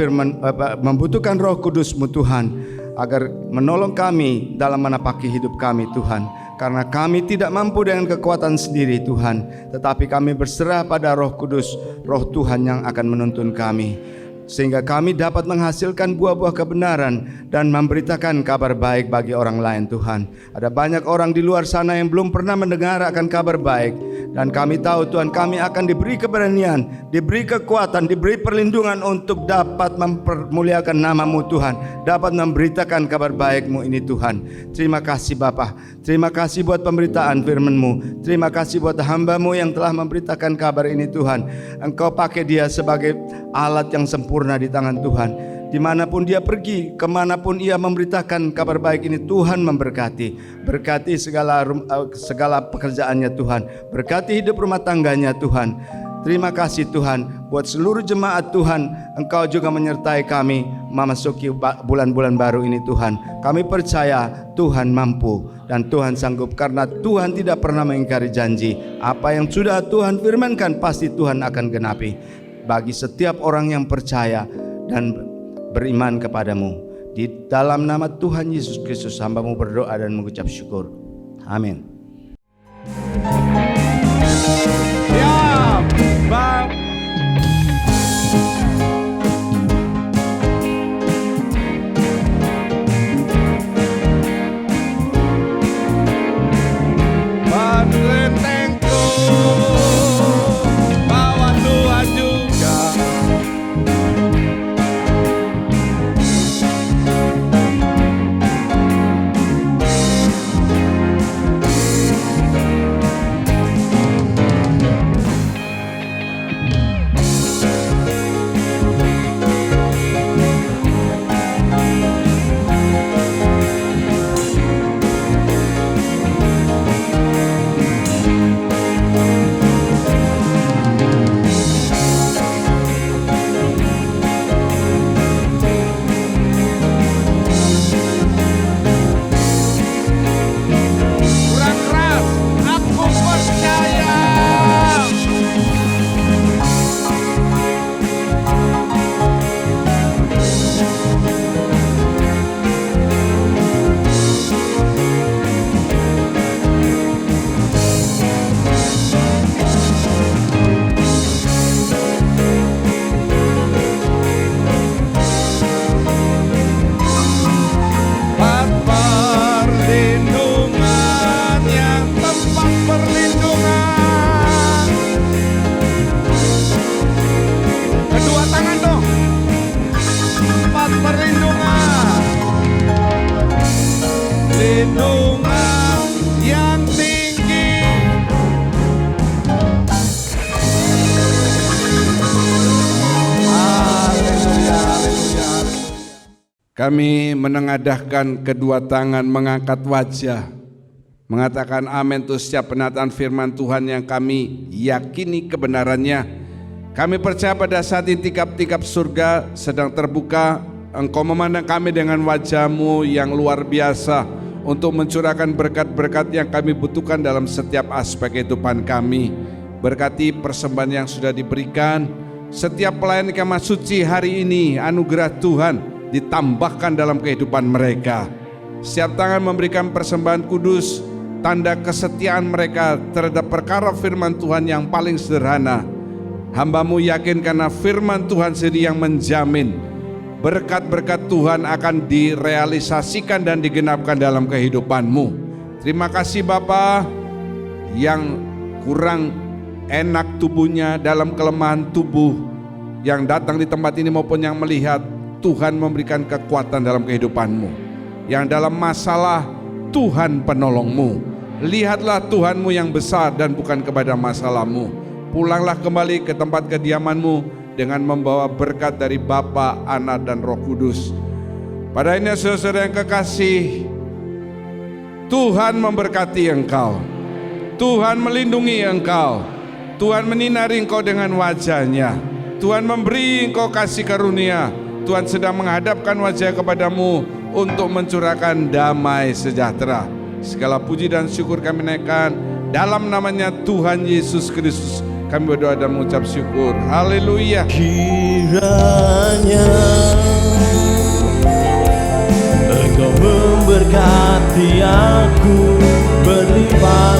membutuhkan Roh Kudus-Mu Tuhan, agar menolong kami dalam menapaki hidup kami Tuhan. Karena kami tidak mampu dengan kekuatan sendiri Tuhan, tetapi kami berserah pada Roh Kudus, Roh Tuhan yang akan menuntun kami, sehingga kami dapat menghasilkan buah-buah kebenaran dan memberitakan kabar baik bagi orang lain Tuhan. Ada banyak orang di luar sana yang belum pernah mendengar akan kabar baik, dan kami tahu Tuhan, kami akan diberi keberanian, diberi kekuatan, diberi perlindungan untuk dapat mempermuliakan nama-Mu Tuhan, dapat memberitakan kabar baik-Mu ini Tuhan. Terima kasih Bapa, terima kasih buat pemberitaan firman-Mu, terima kasih buat hamba-Mu yang telah memberitakan kabar ini Tuhan. Engkau pakai dia sebagai alat yang sempurna di tangan Tuhan. Dimanapun dia pergi, kemanapun ia memberitakan kabar baik ini, Tuhan memberkati. Berkati segala pekerjaannya Tuhan, berkati hidup rumah tangganya Tuhan. Terima kasih Tuhan buat seluruh jemaat Tuhan. Engkau juga menyertai kami memasuki bulan-bulan baru ini Tuhan. Kami percaya Tuhan mampu dan Tuhan sanggup, karena Tuhan tidak pernah mengingkari janji. Apa yang sudah Tuhan firmankan pasti Tuhan akan genapi bagi setiap orang yang percaya dan beriman kepadamu. Di dalam nama Tuhan Yesus Kristus hamba-Mu berdoa dan mengucap syukur. Amin. Ya, Bap. Rentengku, bawa Tuhan juga. Kami menengadahkan kedua tangan, mengangkat wajah, mengatakan amin untuk setiap penataan firman Tuhan yang kami yakini kebenarannya. Kami percaya pada saat ini tingkap-tingkap surga sedang terbuka. Engkau memandang kami dengan wajah-Mu yang luar biasa untuk mencurahkan berkat-berkat yang kami butuhkan dalam setiap aspek kehidupan kami. Berkati persembahan yang sudah diberikan, setiap pelayan Kemah Suci hari ini, anugerah Tuhan ditambahkan dalam kehidupan mereka. Setiap tangan memberikan persembahan kudus, tanda kesetiaan mereka terhadap perkara firman Tuhan yang paling sederhana. Hamba-Mu yakin karena firman Tuhan sendiri yang menjamin berkat-berkat Tuhan akan direalisasikan dan digenapkan dalam kehidupan-Mu. Terima kasih Bapa, yang kurang enak tubuhnya dalam kelemahan tubuh yang datang di tempat ini maupun yang melihat, Tuhan memberikan kekuatan dalam kehidupan-Mu. Yang dalam masalah, Tuhan penolong-Mu. Lihatlah Tuhan-Mu yang besar dan bukan kepada masalah-Mu. Pulanglah kembali ke tempat kediaman-Mu dengan membawa berkat dari Bapa, Anak, dan Roh Kudus. Pada ini saudara yang kekasih, Tuhan memberkati engkau, Tuhan melindungi engkau, Tuhan menyinari engkau dengan wajah-Nya, Tuhan memberi engkau kasih karunia, Tuhan sedang menghadapkan wajah kepadamu untuk mencurahkan damai sejahtera. Segala puji dan syukur kami naikkan dalam namanya Tuhan Yesus Kristus. Kami berdoa dan mengucap syukur. Haleluya. Kiranya Engkau memberkati aku berlimpah